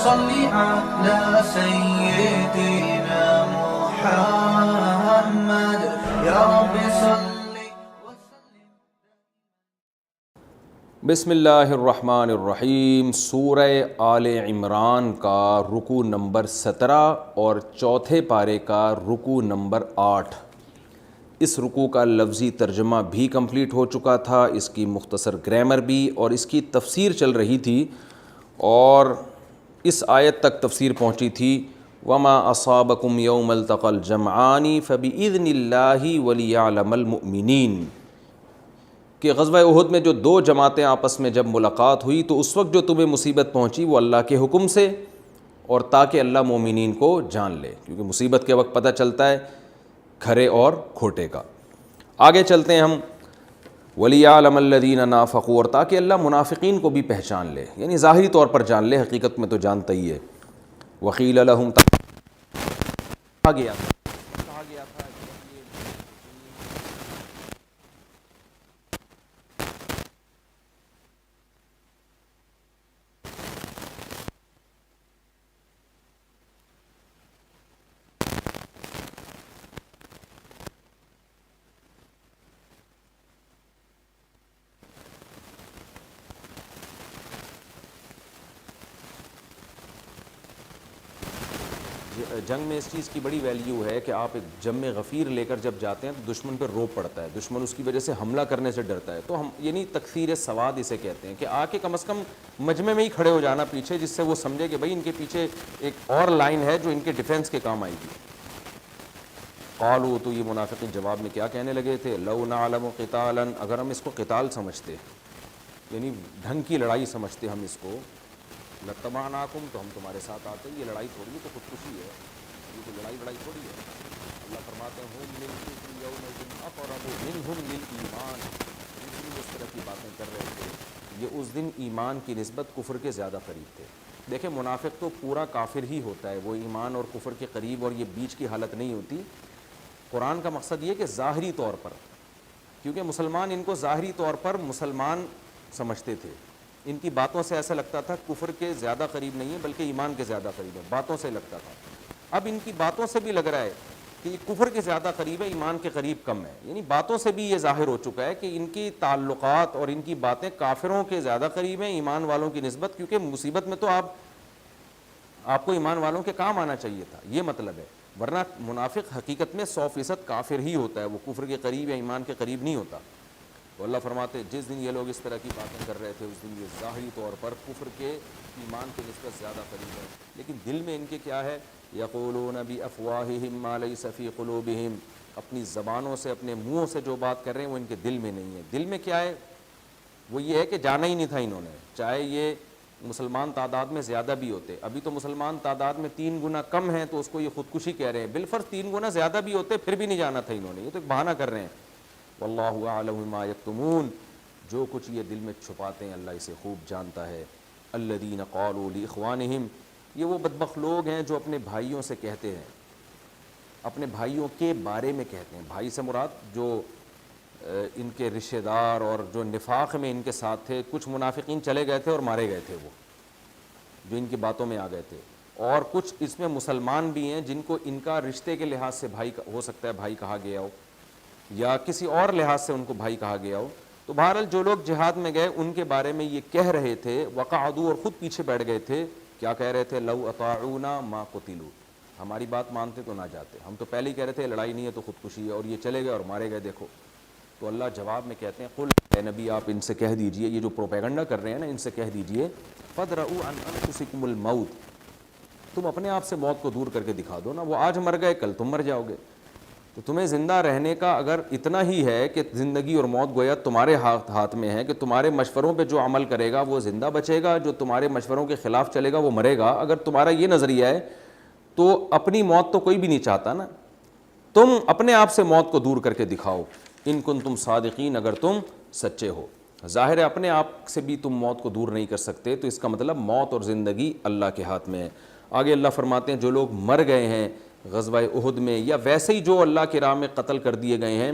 صل على سيدنا محمد يا رب صل. بسم اللہ الرحمن الرحیم. سورہ آل عمران کا رکوع نمبر 17 اور چوتھے پارے کا رکوع نمبر 8. اس رکوع کا لفظی ترجمہ بھی کمپلیٹ ہو چکا تھا، اس کی مختصر گرامر بھی، اور اس کی تفسیر چل رہی تھی، اور اس آیت تک تفسیر پہنچی تھی وَمَا أَصَابَكُمْ يَوْمَ الْتَقَى الْجَمْعَانِ فَبِإِذْنِ اللَّهِ وَلِيَعْلَمَ الْمُؤْمِنِينَ، کہ غزوہ احد میں جو دو جماعتیں آپس میں جب ملاقات ہوئی تو اس وقت جو تمہیں مصیبت پہنچی وہ اللہ کے حکم سے، اور تاکہ اللہ مومنین کو جان لے، کیونکہ مصیبت کے وقت پتہ چلتا ہے کھرے اور کھوٹے کا. آگے چلتے ہیں ہم. وَلِيَعْلَمَ الَّذِينَ نَافَقُوا، اور تاکہ اللہ منافقین کو بھی پہچان لے، یعنی ظاہری طور پر جان لے، حقیقت میں تو جانتا ہی ہے. وَقِيلَ لَهُمْ، کہا گیا تھا جنگ میں اس چیز کی بڑی ویلیو ہے کہ آپ ایک جم غفیر لے کر جب جاتے ہیں تو دشمن پہ روب پڑتا ہے، دشمن اس کی وجہ سے حملہ کرنے سے ڈرتا ہے. تو ہم یعنی تکثیر سواد اسے کہتے ہیں، کہ آ کے کم از کم مجمع میں ہی کھڑے ہو جانا پیچھے، جس سے وہ سمجھے کہ بھائی ان کے پیچھے ایک اور لائن ہے جو ان کے ڈیفنس کے کام آئے گی. قالوا، تو یہ منافقین جواب میں کیا کہنے لگے تھے، لو نعلم قتالا، اگر ہم اس کو قتال سمجھتے، یعنی ڈھنگ کی لڑائی سمجھتے ہم اس کو، لتبعناکم، تو ہم تمہارے ساتھ آتے. یہ لڑائی تھوڑی ہے، تو خودکشی ہے، یہ تو لڑائی تھوڑی ہے. اللہ فرماتے ہیں ہم للکفر یومئذ اقرب منہم للایمان، اس طرح کی باتیں کر رہے تھے، یہ اس دن ایمان کی نسبت کفر کے زیادہ قریب تھے. دیکھیں منافق تو پورا کافر ہی ہوتا ہے، وہ ایمان اور کفر کے قریب اور یہ بیچ کی حالت نہیں ہوتی. قرآن کا مقصد یہ کہ ظاہری طور پر، کیونکہ مسلمان ان کو ظاہری طور پر مسلمان سمجھتے تھے، ان کی باتوں سے ایسا لگتا تھا کفر کے زیادہ قریب نہیں ہے بلکہ ایمان کے زیادہ قریب ہے، باتوں سے لگتا تھا. اب ان کی باتوں سے بھی لگ رہا ہے کہ یہ کفر کے زیادہ قریب ہے، ایمان کے قریب کم ہے. یعنی باتوں سے بھی یہ ظاہر ہو چکا ہے کہ ان کی تعلقات اور ان کی باتیں کافروں کے زیادہ قریب ہیں ایمان والوں کی نسبت، کیونکہ مصیبت میں تو آپ کو ایمان والوں کے کام آنا چاہیے تھا، یہ مطلب ہے. ورنہ منافق حقیقت میں 100% کافر ہی ہوتا ہے، وہ کفر کے قریب یا ایمان کے قریب نہیں ہوتا. تو اللہ فرماتے جس دن یہ لوگ اس طرح کی باتیں کر رہے تھے اس دن یہ ظاہری طور پر کفر کے ایمان کی نسبت زیادہ قریب ہے، لیکن دل میں ان کے کیا ہے، یقولون بافواہہم ما لیس فی قلوبہم، اپنی زبانوں سے اپنے منہوں سے جو بات کر رہے ہیں وہ ان کے دل میں نہیں ہے. دل میں کیا ہے، وہ یہ ہے کہ جانا ہی نہیں تھا انہوں نے، چاہے یہ مسلمان تعداد میں زیادہ بھی ہوتے. ابھی تو مسلمان تعداد میں 3 گنا کم ہیں تو اس کو یہ خودکشی کہہ رہے ہیں، بالفرض 3 گنا زیادہ بھی ہوتے پھر بھی نہیں جانا تھا انہوں نے، یہ تو ایک بہانہ کر رہے ہیں. واللہ اعلم ما یکتمون، جو کچھ یہ دل میں چھپاتے ہیں اللہ اسے خوب جانتا ہے. الذین قالوا لاخوانہم، یہ وہ بدبخت لوگ ہیں جو اپنے بھائیوں سے کہتے ہیں، اپنے بھائیوں کے بارے میں کہتے ہیں. بھائی سے مراد جو ان کے رشتہ دار اور جو نفاق میں ان کے ساتھ تھے، کچھ منافقین چلے گئے تھے اور مارے گئے تھے، وہ جو ان کی باتوں میں آ گئے تھے، اور کچھ اس میں مسلمان بھی ہیں جن کو ان کا رشتے کے لحاظ سے بھائی ہو سکتا ہے بھائی کہا گیا ہو، یا کسی اور لحاظ سے ان کو بھائی کہا گیا ہو. تو بہرحال جو لوگ جہاد میں گئے ان کے بارے میں یہ کہہ رہے تھے، وقعدوا، اور خود پیچھے بیٹھ گئے تھے. کیا کہہ رہے تھے، لو اطاعونا ما قتلوا، ہماری بات مانتے تو نہ جاتے، ہم تو پہلے ہی کہہ رہے تھے لڑائی نہیں ہے تو خودکشی ہے، اور یہ چلے گئے اور مارے گئے، دیکھو. تو اللہ جواب میں کہتے ہیں قل، اے نبی آپ ان سے کہہ دیجئے، یہ جو پروپیگنڈا کر رہے ہیں نا ان سے کہہ دیجئے، فادرؤوا عن انفسکم الموت، تم اپنے آپ سے موت کو دور کر کے دکھا دو نا. وہ آج مر گئے کل تم مر جاؤ گے. تو تمہیں زندہ رہنے کا اگر اتنا ہی ہے کہ زندگی اور موت گویا تمہارے ہاتھ میں ہے، کہ تمہارے مشوروں پہ جو عمل کرے گا وہ زندہ بچے گا، جو تمہارے مشوروں کے خلاف چلے گا وہ مرے گا. اگر تمہارا یہ نظریہ ہے تو اپنی موت تو کوئی بھی نہیں چاہتا نا، تم اپنے آپ سے موت کو دور کر کے دکھاؤ. ان کنتم صادقین، اگر تم سچے ہو. ظاہر ہے اپنے آپ سے بھی تم موت کو دور نہیں کر سکتے، تو اس کا مطلب موت اور زندگی اللہ کے ہاتھ میں ہے. آگے اللہ فرماتے ہیں جو لوگ مر گئے ہیں غزوہ احد میں، یا ویسے ہی جو اللہ کی راہ میں قتل کر دیے گئے ہیں،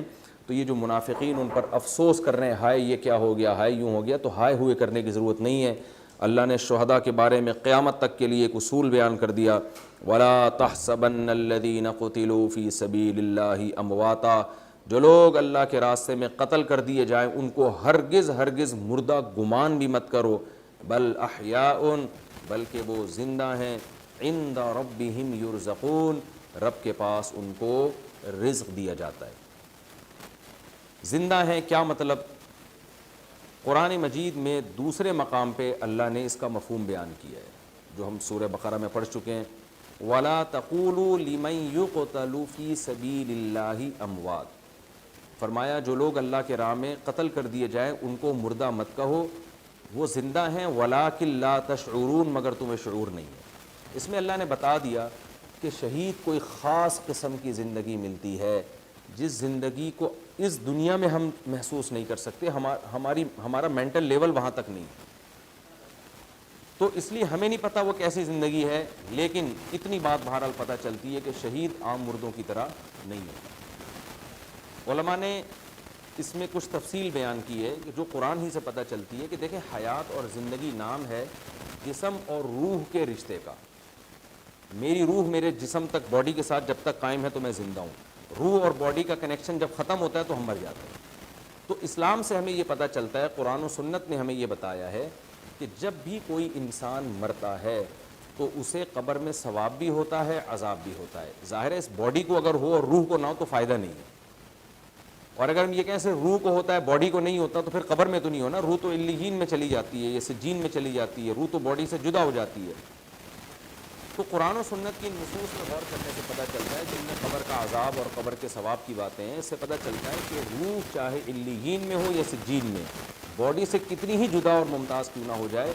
تو یہ جو منافقین ان پر افسوس کر رہے ہیں، ہائے یہ کیا ہو گیا، ہائے یوں ہو گیا، تو ہائے ہوئے کرنے کی ضرورت نہیں ہے. اللہ نے شہداء کے بارے میں قیامت تک کے لیے ایک اصول بیان کر دیا، وَلَا تَحْسَبَنَّ الَّذِينَ قُتِلُوا فِي سَبِيلِ اللَّهِ أَمْوَاتًا، جو لوگ اللہ کے راستے میں قتل کر دیے جائیں ان کو ہرگز مردہ گمان بھی مت کرو، بل احیاء، بلکہ وہ زندہ ہیں، عند ربہم یرزقون، رب کے پاس ان کو رزق دیا جاتا ہے۔ زندہ ہیں کیا مطلب؟ قرآن مجید میں دوسرے مقام پہ اللہ نے اس کا مفہوم بیان کیا ہے جو ہم سورہ بقرہ میں پڑھ چکے ہیں، وَلَا تَقُولُوا لِمَن يُقْتَلُ فِي سَبِيلِ اللَّهِ أَمْوَاتٌ، فرمایا جو لوگ اللہ کے راہ میں قتل کر دیے جائیں ان کو مردہ مت کہو، وہ زندہ ہیں، وَلَٰكِن لَا تَشْعُرُونَ، مگر تمہیں شعور نہیں ہے۔ اس میں اللہ نے بتا دیا کہ شہید کوئی خاص قسم کی زندگی ملتی ہے جس زندگی کو اس دنیا میں ہم محسوس نہیں کر سکتے، ہمارا مینٹل لیول وہاں تک نہیں، تو اس لیے ہمیں نہیں پتہ وہ کیسی زندگی ہے، لیکن اتنی بات بہرحال پتہ چلتی ہے کہ شہید عام مردوں کی طرح نہیں ہوتا۔ علماء نے اس میں کچھ تفصیل بیان کی ہے کہ جو قرآن ہی سے پتہ چلتی ہے کہ دیکھیں حیات اور زندگی نام ہے جسم اور روح کے رشتے کا۔ میری روح میرے جسم تک، باڈی کے ساتھ جب تک قائم ہے تو میں زندہ ہوں، روح اور باڈی کا کنیکشن جب ختم ہوتا ہے تو ہم مر جاتے ہیں۔ تو اسلام سے ہمیں یہ پتہ چلتا ہے، قرآن و سنت نے ہمیں یہ بتایا ہے کہ جب بھی کوئی انسان مرتا ہے تو اسے قبر میں ثواب بھی ہوتا ہے، عذاب بھی ہوتا ہے۔ ظاہر ہے اس باڈی کو اگر ہو اور روح کو نہ ہو تو فائدہ نہیں ہے، اور اگر ہم یہ کہیں صرف روح کو ہوتا ہے باڈی کو نہیں ہوتا تو پھر قبر میں تو نہیں ہونا، روح تو علیین میں چلی جاتی ہے یا سجین میں چلی جاتی ہے، روح تو باڈی سے جدا ہو جاتی ہے۔ تو قرآن و سنت کی نصوص میں غور کرنے سے پتہ چلتا ہے جن میں قبر کا عذاب اور قبر کے ثواب کی باتیں ہیں، اس سے پتہ چلتا ہے کہ روح چاہے علیین میں ہو یا سجین میں، باڈی سے کتنی ہی جدا اور ممتاز کیوں نہ ہو جائے،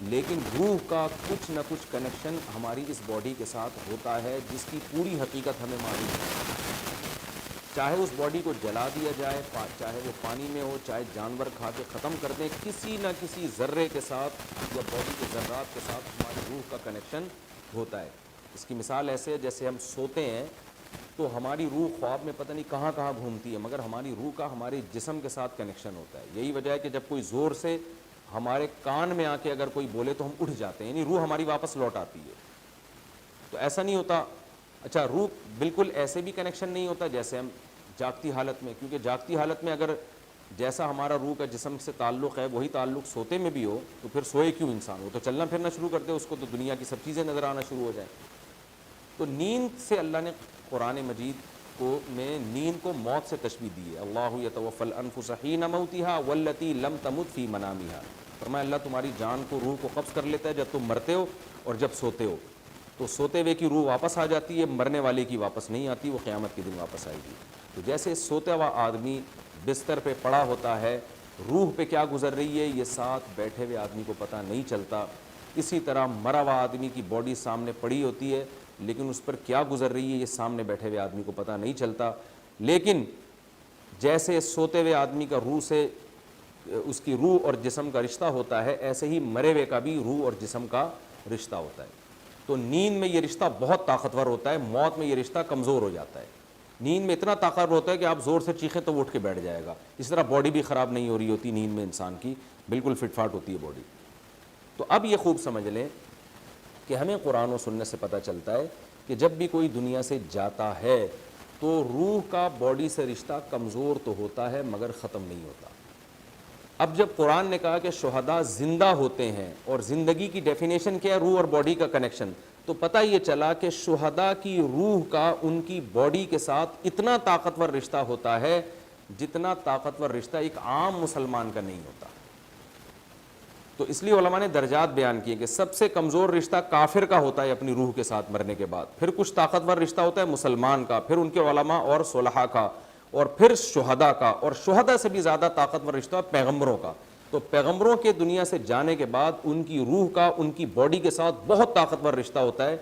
لیکن روح کا کچھ نہ کچھ کنیکشن ہماری اس باڈی کے ساتھ ہوتا ہے جس کی پوری حقیقت ہمیں معلوم ہے۔ چاہے اس باڈی کو جلا دیا جائے، چاہے وہ پانی میں ہو، چاہے جانور کھا کے ختم کر دیں، کسی نہ کسی ذرے کے ساتھ یا باڈی کے ذرات کے ساتھ ہماری روح کا کنیکشن ہوتا ہے۔ اس کی مثال ایسے ہے جیسے ہم سوتے ہیں تو ہماری روح خواب میں پتہ نہیں کہاں کہاں گھومتی ہے، مگر ہماری روح کا ہمارے جسم کے ساتھ کنیکشن ہوتا ہے۔ یہی وجہ ہے کہ جب کوئی زور سے ہمارے کان میں آ کے اگر کوئی بولے تو ہم اٹھ جاتے ہیں، یعنی روح ہماری واپس لوٹ آتی ہے۔ تو ایسا نہیں ہوتا، اچھا روح بالکل ایسے بھی کنیکشن نہیں ہوتا جیسے ہم جاگتی حالت میں، کیونکہ جاگتی حالت میں اگر جیسا ہمارا روح کا جسم سے تعلق ہے وہی تعلق سوتے میں بھی ہو تو پھر سوئے کیوں انسان؟ وہ تو چلنا پھرنا شروع کر دے، اس کو تو دنیا کی سب چیزیں نظر آنا شروع ہو جائیں۔ تو نیند سے اللہ نے قرآن مجید کو میں نیند کو موت سے تشبیہ دی ہے، اللہ یتوفی الانفس حین موتها والتی لم تمت فی منامها، فرمایا اللہ تمہاری جان کو، روح کو قبض کر لیتا ہے جب تم مرتے ہو اور جب سوتے ہو، تو سوتے ہوئے کی روح واپس آ جاتی ہے، مرنے والے کی واپس نہیں آتی، وہ قیامت کے دن واپس آئے گی۔ تو جیسے سوتا ہوا آدمی بستر پہ پڑا ہوتا ہے، روح پہ کیا گزر رہی ہے یہ ساتھ بیٹھے ہوئے آدمی کو پتہ نہیں چلتا، اسی طرح مرا ہوا آدمی کی باڈی سامنے پڑی ہوتی ہے لیکن اس پر کیا گزر رہی ہے یہ سامنے بیٹھے ہوئے آدمی کو پتہ نہیں چلتا۔ لیکن جیسے سوتے ہوئے آدمی کا روح سے، اس کی روح اور جسم کا رشتہ ہوتا ہے، ایسے ہی مرے ہوئے کا بھی روح اور جسم کا رشتہ ہوتا ہے۔ تو نیند میں یہ رشتہ بہت طاقتور ہوتا ہے، موت میں یہ رشتہ کمزور ہو جاتا ہے۔ نیند میں اتنا طاقتور ہوتا ہے کہ آپ زور سے چیخیں تو وہ اٹھ کے بیٹھ جائے گا۔ اس طرح باڈی بھی خراب نہیں ہو رہی ہوتی نیند میں، انسان کی بالکل فٹ فاٹ ہوتی ہے باڈی۔ تو اب یہ خوب سمجھ لیں کہ ہمیں قرآن و سنت سے پتہ چلتا ہے کہ جب بھی کوئی دنیا سے جاتا ہے تو روح کا باڈی سے رشتہ کمزور تو ہوتا ہے مگر ختم نہیں ہوتا۔ اب جب قرآن نے کہا کہ شہداء زندہ ہوتے ہیں، اور زندگی کی ڈیفینیشن کیا ہے؟ روح اور باڈی کا کنیکشن، تو پتہ یہ چلا کہ شہداء کی روح کا ان کی باڈی کے ساتھ اتنا طاقتور رشتہ ہوتا ہے جتنا طاقتور رشتہ ایک عام مسلمان کا نہیں ہوتا۔ تو اس لیے علماء نے درجات بیان کیے کہ سب سے کمزور رشتہ کافر کا ہوتا ہے اپنی روح کے ساتھ مرنے کے بعد، پھر کچھ طاقتور رشتہ ہوتا ہے مسلمان کا، پھر ان کے علماء اور صلحاء کا، اور پھر شہداء کا، اور شہداء سے بھی زیادہ طاقتور رشتہ ہے پیغمبروں کا۔ تو پیغمبروں کے دنیا سے جانے کے بعد ان کی روح کا ان کی باڈی کے ساتھ بہت طاقتور رشتہ ہوتا ہے۔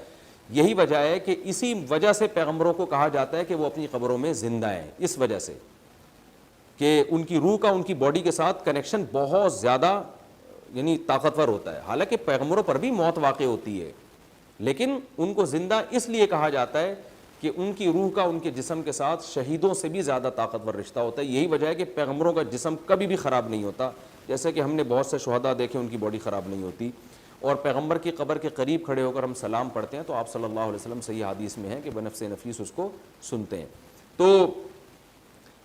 یہی وجہ ہے کہ اسی وجہ سے پیغمبروں کو کہا جاتا ہے کہ وہ اپنی قبروں میں زندہ ہیں، اس وجہ سے کہ ان کی روح کا ان کی باڈی کے ساتھ کنیکشن بہت زیادہ یعنی طاقتور ہوتا ہے۔ حالانکہ پیغمبروں پر بھی موت واقع ہوتی ہے لیکن ان کو زندہ اس لیے کہا جاتا ہے کہ ان کی روح کا ان کے جسم کے ساتھ شہیدوں سے بھی زیادہ طاقتور رشتہ ہوتا ہے۔ یہی وجہ ہے کہ پیغمبروں کا جسم کبھی بھی خراب نہیں ہوتا، جیسے کہ ہم نے بہت سے شہداء دیکھے ان کی باڈی خراب نہیں ہوتی، اور پیغمبر کی قبر کے قریب کھڑے ہو کر ہم سلام پڑھتے ہیں تو آپ صلی اللہ علیہ وسلم صحیح حدیث میں ہے کہ بنفس نفیس اس کو سنتے ہیں. تو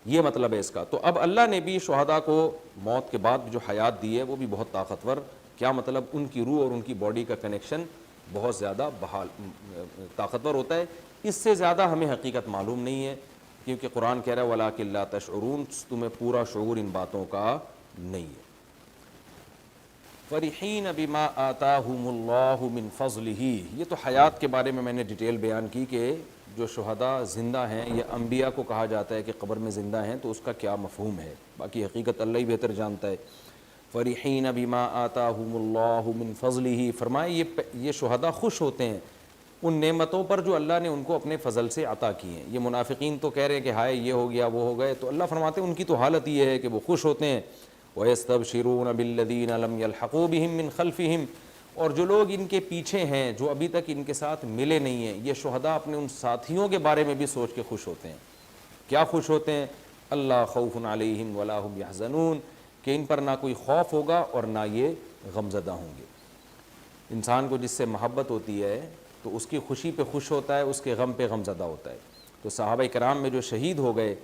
یہ مطلب ہے اس کا. تو اب اللہ نے بھی شہداء کو موت کے بعد جو حیات دی ہے وہ بھی بہت طاقتور. کیا مطلب؟ ان کی روح اور ان کی باڈی کا کنیکشن بہت زیادہ طاقتور ہوتا ہے. اس سے زیادہ ہمیں حقیقت معلوم نہیں ہے، کیونکہ قرآن کہہ رہا ہے وَلَٰكِن لَا تَشْعُرُونَ، تمہیں پورا شعور ان باتوں کا نہیں ہے. فَرِحِينَ بِمَا آتَاهُمُ اللَّهُ مِنْ فَضْلِهِ. یہ تو حیات کے بارے میں نے ڈیٹیل بیان کی کہ جو شہداء زندہ ہیں یا انبیاء کو کہا جاتا ہے کہ قبر میں زندہ ہیں تو اس کا کیا مفہوم ہے، باقی حقیقت اللہ ہی بہتر جانتا ہے. فَرِحِينَ بِمَا آتَاهُمُ اللَّهُ مِنْ فَضْلِهِ، فرمائے یہ شہداء خوش ہوتے ہیں ان نعمتوں پر جو اللہ نے ان کو اپنے فضل سے عطا کی ہیں. یہ منافقین تو کہہ رہے ہیں کہ ہائے یہ ہو گیا وہ ہو گئے، تو اللہ فرماتے ہیں ان کی تو حالت یہ ہے کہ وہ خوش ہوتے ہیں. وَيَسْتَبْشِرُونَ بِالَّذِينَ لَمْ يَلْحَقُوا بِهِم مِّنْ خَلْفِهِمْ، اور جو لوگ ان کے پیچھے ہیں جو ابھی تک ان کے ساتھ ملے نہیں ہیں، یہ شہداء اپنے ان ساتھیوں کے بارے میں بھی سوچ کے خوش ہوتے ہیں. کیا خوش ہوتے ہیں؟ اللہ خوف علیہم ولا هم يحزنون، کہ ان پر نہ کوئی خوف ہوگا اور نہ یہ غمزدہ ہوں گے. انسان کو جس سے محبت ہوتی ہے تو اس کی خوشی پہ خوش ہوتا ہے، اس کے غم پہ غمزدہ ہوتا ہے. تو صحابہ کرام میں جو شہید ہو گئے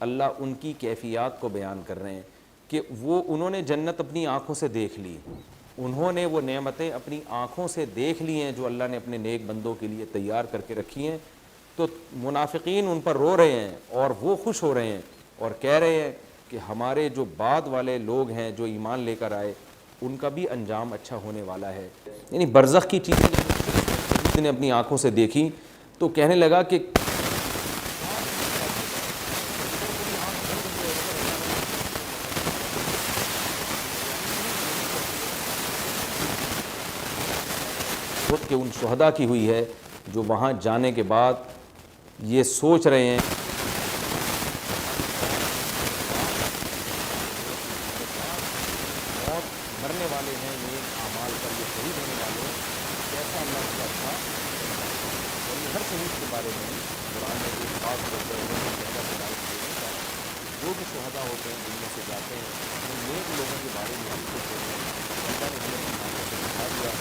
اللہ ان کی کیفیات کو بیان کر رہے ہیں کہ انہوں نے جنت اپنی آنکھوں سے دیکھ لی، انہوں نے وہ نعمتیں اپنی آنکھوں سے دیکھ لی ہیں جو اللہ نے اپنے نیک بندوں کے لیے تیار کر کے رکھی ہیں. تو منافقین ان پر رو رہے ہیں اور وہ خوش ہو رہے ہیں اور کہہ رہے ہیں کہ ہمارے جو بعد والے لوگ ہیں جو ایمان لے کر آئے ان کا بھی انجام اچھا ہونے والا ہے. یعنی برزخ کی چیزیں نے اپنی آنکھوں سے دیکھی تو کہنے لگا کہ خود کہ ان شہداء کی ہوئی ہے جو وہاں جانے کے بعد یہ سوچ رہے ہیں اور مرنے والے ہیں نیک اعمال پر، یہ شہید ہونے والے کیسا اللہ کا تھا. اور یہ ہر شہید کے بارے میں قرآن نے ایک خاص کرتے ہیں جو بھی شہداء ہوتے ہیں دنیا سے جاتے ہیں ان نیک لوگوں کے بارے میں ہم خوش ہوتے ہیں. اللہ نے ہمیں آنکھوں سے دکھا دیا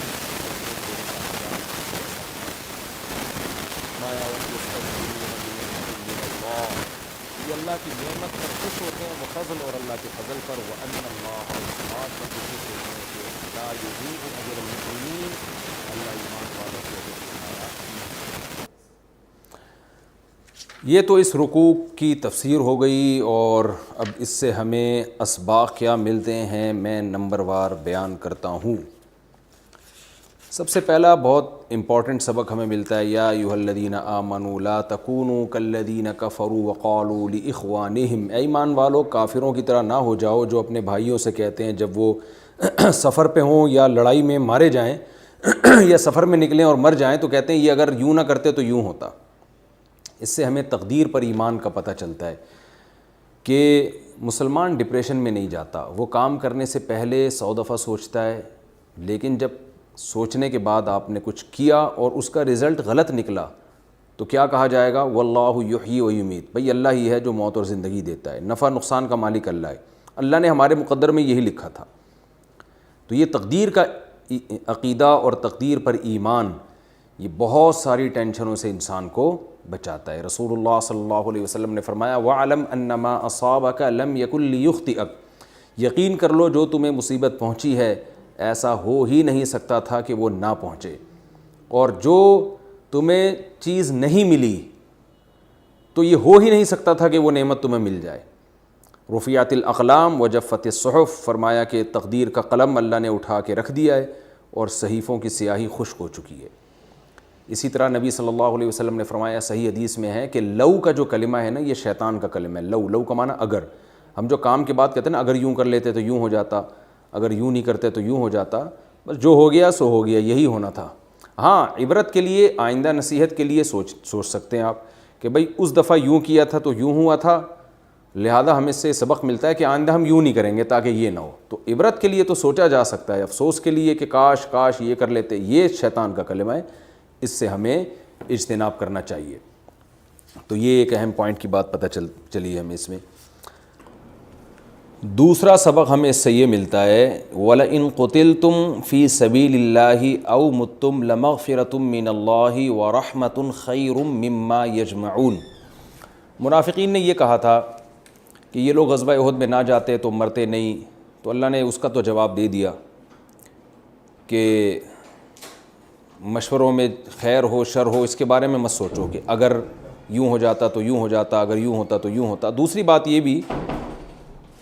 یہ اللہ کی نعمت پر خوش ہوتے ہیں، وہ فضل اور اللہ کے فضل پر. وَأَنَّ اللَّهَ، اور اس بات پر خوش ہوتے ہیں کہ لَا يُضِيعُ أَجْرَ الْمُحْسِنِينَ، اللہ ایمان والوں کو اجر. یہ تو اس رکوع کی تفسیر ہو گئی، اور اب اس سے ہمیں اسباق کیا ملتے ہیں میں نمبر وار بیان کرتا ہوں. سب سے پہلا بہت امپورٹنٹ سبق ہمیں ملتا ہے یا ایھا الذین آمنوا لا تکونوا کالذین کفروا وقالوا لاخوانہم، اے ایمان والو کافروں کی طرح نہ ہو جاؤ جو اپنے بھائیوں سے کہتے ہیں جب وہ سفر پہ ہوں یا لڑائی میں مارے جائیں یا سفر میں نکلیں اور مر جائیں تو کہتے ہیں یہ اگر یوں نہ کرتے تو یوں ہوتا. اس سے ہمیں تقدیر پر ایمان کا پتہ چلتا ہے کہ مسلمان ڈپریشن میں نہیں جاتا، وہ کام کرنے سے پہلے 100 دفعہ سوچتا ہے، لیکن جب سوچنے کے بعد آپ نے کچھ کیا اور اس کا رزلٹ غلط نکلا تو کیا کہا جائے گا؟ واللہ یحیی و یمیت، بھئی اللہ ہی ہے جو موت اور زندگی دیتا ہے، نفع نقصان کا مالک اللہ ہے، اللہ نے ہمارے مقدر میں یہی لکھا تھا. تو یہ تقدیر کا عقیدہ اور تقدیر پر ایمان یہ بہت ساری ٹینشنوں سے انسان کو بچاتا ہے. رسول اللہ صلی اللہ علیہ وسلم نے فرمایا وَعْلَمْ أَنَّ مَا أَصَابَكَ لَمْ يَكُنْ لِيُخْطِئَكَ، یقین کر لو جو تمہیں مصیبت پہنچی ہے ایسا ہو ہی نہیں سکتا تھا کہ وہ نہ پہنچے، اور جو تمہیں چیز نہیں ملی تو یہ ہو ہی نہیں سکتا تھا کہ وہ نعمت تمہیں مل جائے. رفعت الاقلام وجفت الصحف، فرمایا کہ تقدیر کا قلم اللہ نے اٹھا کے رکھ دیا ہے اور صحیفوں کی سیاہی خشک ہو چکی ہے. اسی طرح نبی صلی اللہ علیہ وسلم نے فرمایا صحیح حدیث میں ہے کہ لو کا جو کلمہ ہے نا یہ شیطان کا کلمہ ہے. لو کا معنی اگر، ہم جو کام کے بعد کہتے ہیں نا اگر یوں کر لیتے تو یوں ہو جاتا، اگر یوں نہیں کرتے تو یوں ہو جاتا، بس جو ہو گیا سو ہو گیا، یہی ہونا تھا. ہاں عبرت کے لیے آئندہ نصیحت کے لیے سوچ سکتے ہیں آپ کہ بھئی اس دفعہ یوں کیا تھا تو یوں ہوا تھا، لہذا ہم اس سے سبق ملتا ہے کہ آئندہ ہم یوں نہیں کریں گے تاکہ یہ نہ ہو. تو عبرت کے لیے تو سوچا جا سکتا ہے، افسوس کے لیے کہ کاش یہ کر لیتے، یہ شیطان کا کلمہ ہے، اس سے ہمیں اجتناب کرنا چاہیے. تو یہ ایک اہم پوائنٹ کی بات پتہ چلی ہمیں اس میں. دوسرا سبق ہمیں اس سے یہ ملتا ہے وَلَئِن قُتِلْتُمْ فِي سَبِيلِ اللَّهِ أَوْ مُتُّمْ لَمَغْفِرَةٌ مِّنَ اللَّهِ وَرَحْمَةٌ خَيْرٌ مِّمَّا يَجْمَعُونَ۔ منافقین نے یہ کہا تھا کہ یہ لوگ غزوہ احد میں نہ جاتے تو مرتے نہیں، تو اللہ نے اس کا تو جواب دے دیا کہ مشوروں میں خیر ہو شر ہو اس کے بارے میں مت سوچو کہ اگر یوں ہو جاتا تو یوں ہو جاتا، اگر یوں ہوتا تو یوں ہوتا۔ دوسری بات یہ بھی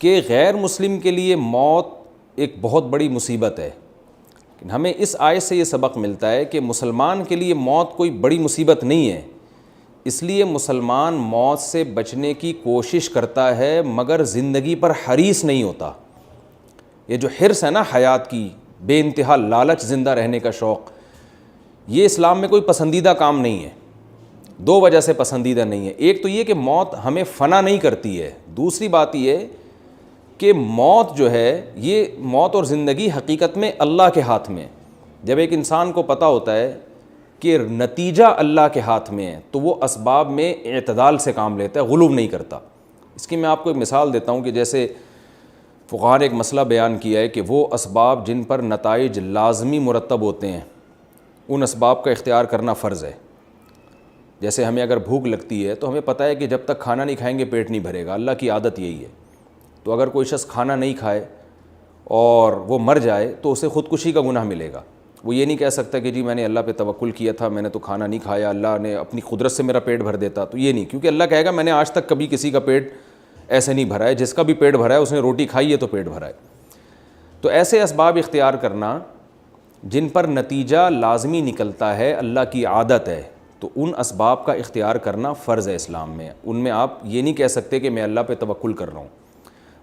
کہ غیر مسلم کے لیے موت ایک بہت بڑی مصیبت ہے۔ ہمیں اس آیت سے یہ سبق ملتا ہے کہ مسلمان کے لیے موت کوئی بڑی مصیبت نہیں ہے، اس لیے مسلمان موت سے بچنے کی کوشش کرتا ہے مگر زندگی پر حریص نہیں ہوتا۔ یہ جو حرص ہے نا حیات کی، بے انتہا لالچ، زندہ رہنے کا شوق، یہ اسلام میں کوئی پسندیدہ کام نہیں ہے۔ دو وجہ سے پسندیدہ نہیں ہے، ایک تو یہ کہ موت ہمیں فنا نہیں کرتی ہے، دوسری بات یہ کہ موت جو ہے یہ موت اور زندگی حقیقت میں اللہ کے ہاتھ میں ہے۔ جب ایک انسان کو پتہ ہوتا ہے کہ نتیجہ اللہ کے ہاتھ میں ہے تو وہ اسباب میں اعتدال سے کام لیتا ہے، غلو نہیں کرتا۔ اس کی میں آپ کو ایک مثال دیتا ہوں کہ جیسے فقہاء نے ایک مسئلہ بیان کیا ہے کہ وہ اسباب جن پر نتائج لازمی مرتب ہوتے ہیں ان اسباب کا اختیار کرنا فرض ہے۔ جیسے ہمیں اگر بھوک لگتی ہے تو ہمیں پتہ ہے کہ جب تک کھانا نہیں کھائیں گے پیٹ نہیں بھرے گا، اللہ کی عادت یہی ہے۔ تو اگر کوئی شخص کھانا نہیں کھائے اور وہ مر جائے تو اسے خودکشی کا گناہ ملے گا۔ وہ یہ نہیں کہہ سکتا کہ جی میں نے اللہ پہ توکل کیا تھا، میں نے تو کھانا نہیں کھایا، اللہ نے اپنی قدرت سے میرا پیٹ بھر دیتا، تو یہ نہیں، کیونکہ اللہ کہے گا میں نے آج تک کبھی کسی کا پیٹ ایسے نہیں بھرا ہے، جس کا بھی پیٹ بھرا ہے اس نے روٹی کھائی ہے تو پیٹ بھرا ہے۔ تو ایسے اسباب اختیار کرنا جن پر نتیجہ لازمی نکلتا ہے، اللہ کی عادت ہے، تو ان اسباب کا اختیار کرنا فرض ہے اسلام میں۔ ان میں آپ یہ نہیں کہہ سکتے کہ میں اللہ پہ توکل کر رہا ہوں۔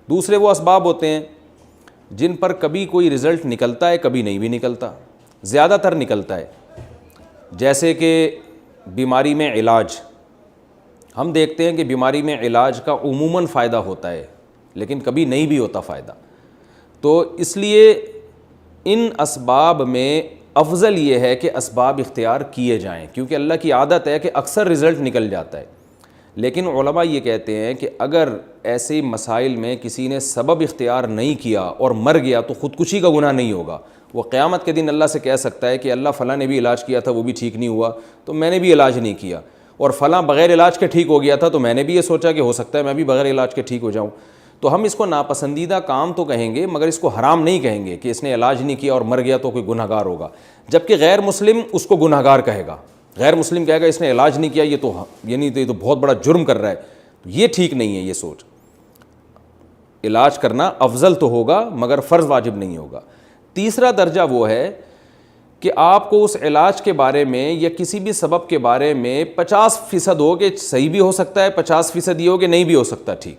دوسرے وہ اسباب ہوتے ہیں جن پر کبھی کوئی رزلٹ نکلتا ہے، کبھی نہیں بھی نکلتا، زیادہ تر نکلتا ہے، جیسے کہ بیماری میں علاج۔ ہم دیکھتے ہیں کہ بیماری میں علاج کا عموماً فائدہ ہوتا ہے لیکن کبھی نہیں بھی ہوتا فائدہ۔ تو اس لیے ان اسباب میں افضل یہ ہے کہ اسباب اختیار کیے جائیں، کیونکہ اللہ کی عادت ہے کہ اکثر رزلٹ نکل جاتا ہے۔ لیکن علماء یہ کہتے ہیں کہ اگر ایسے مسائل میں کسی نے سبب اختیار نہیں کیا اور مر گیا تو خودکشی کا گناہ نہیں ہوگا۔ وہ قیامت کے دن اللہ سے کہہ سکتا ہے کہ اللہ فلاں نے بھی علاج کیا تھا وہ بھی ٹھیک نہیں ہوا تو میں نے بھی علاج نہیں کیا، اور فلاں بغیر علاج کے ٹھیک ہو گیا تھا تو میں نے بھی یہ سوچا کہ ہو سکتا ہے میں بھی بغیر علاج کے ٹھیک ہو جاؤں۔ تو ہم اس کو ناپسندیدہ کام تو کہیں گے مگر اس کو حرام نہیں کہیں گے کہ اس نے علاج نہیں کیا اور مر گیا تو کوئی گناہ گار ہوگا، جبکہ غیر مسلم اس کو گناہ گار کہے گا۔ غیر مسلم کہے گا اس نے علاج نہیں کیا، یہ تو یعنی تو بہت بڑا جرم کر رہا ہے۔ یہ ٹھیک نہیں ہے یہ سوچ۔ علاج کرنا افضل تو ہوگا مگر فرض واجب نہیں ہوگا۔ تیسرا درجہ وہ ہے کہ آپ کو اس علاج کے بارے میں یا کسی بھی سبب کے بارے میں 50% ہو کہ صحیح بھی ہو سکتا ہے، 50% یہ ہو کہ نہیں بھی ہو سکتا ٹھیک۔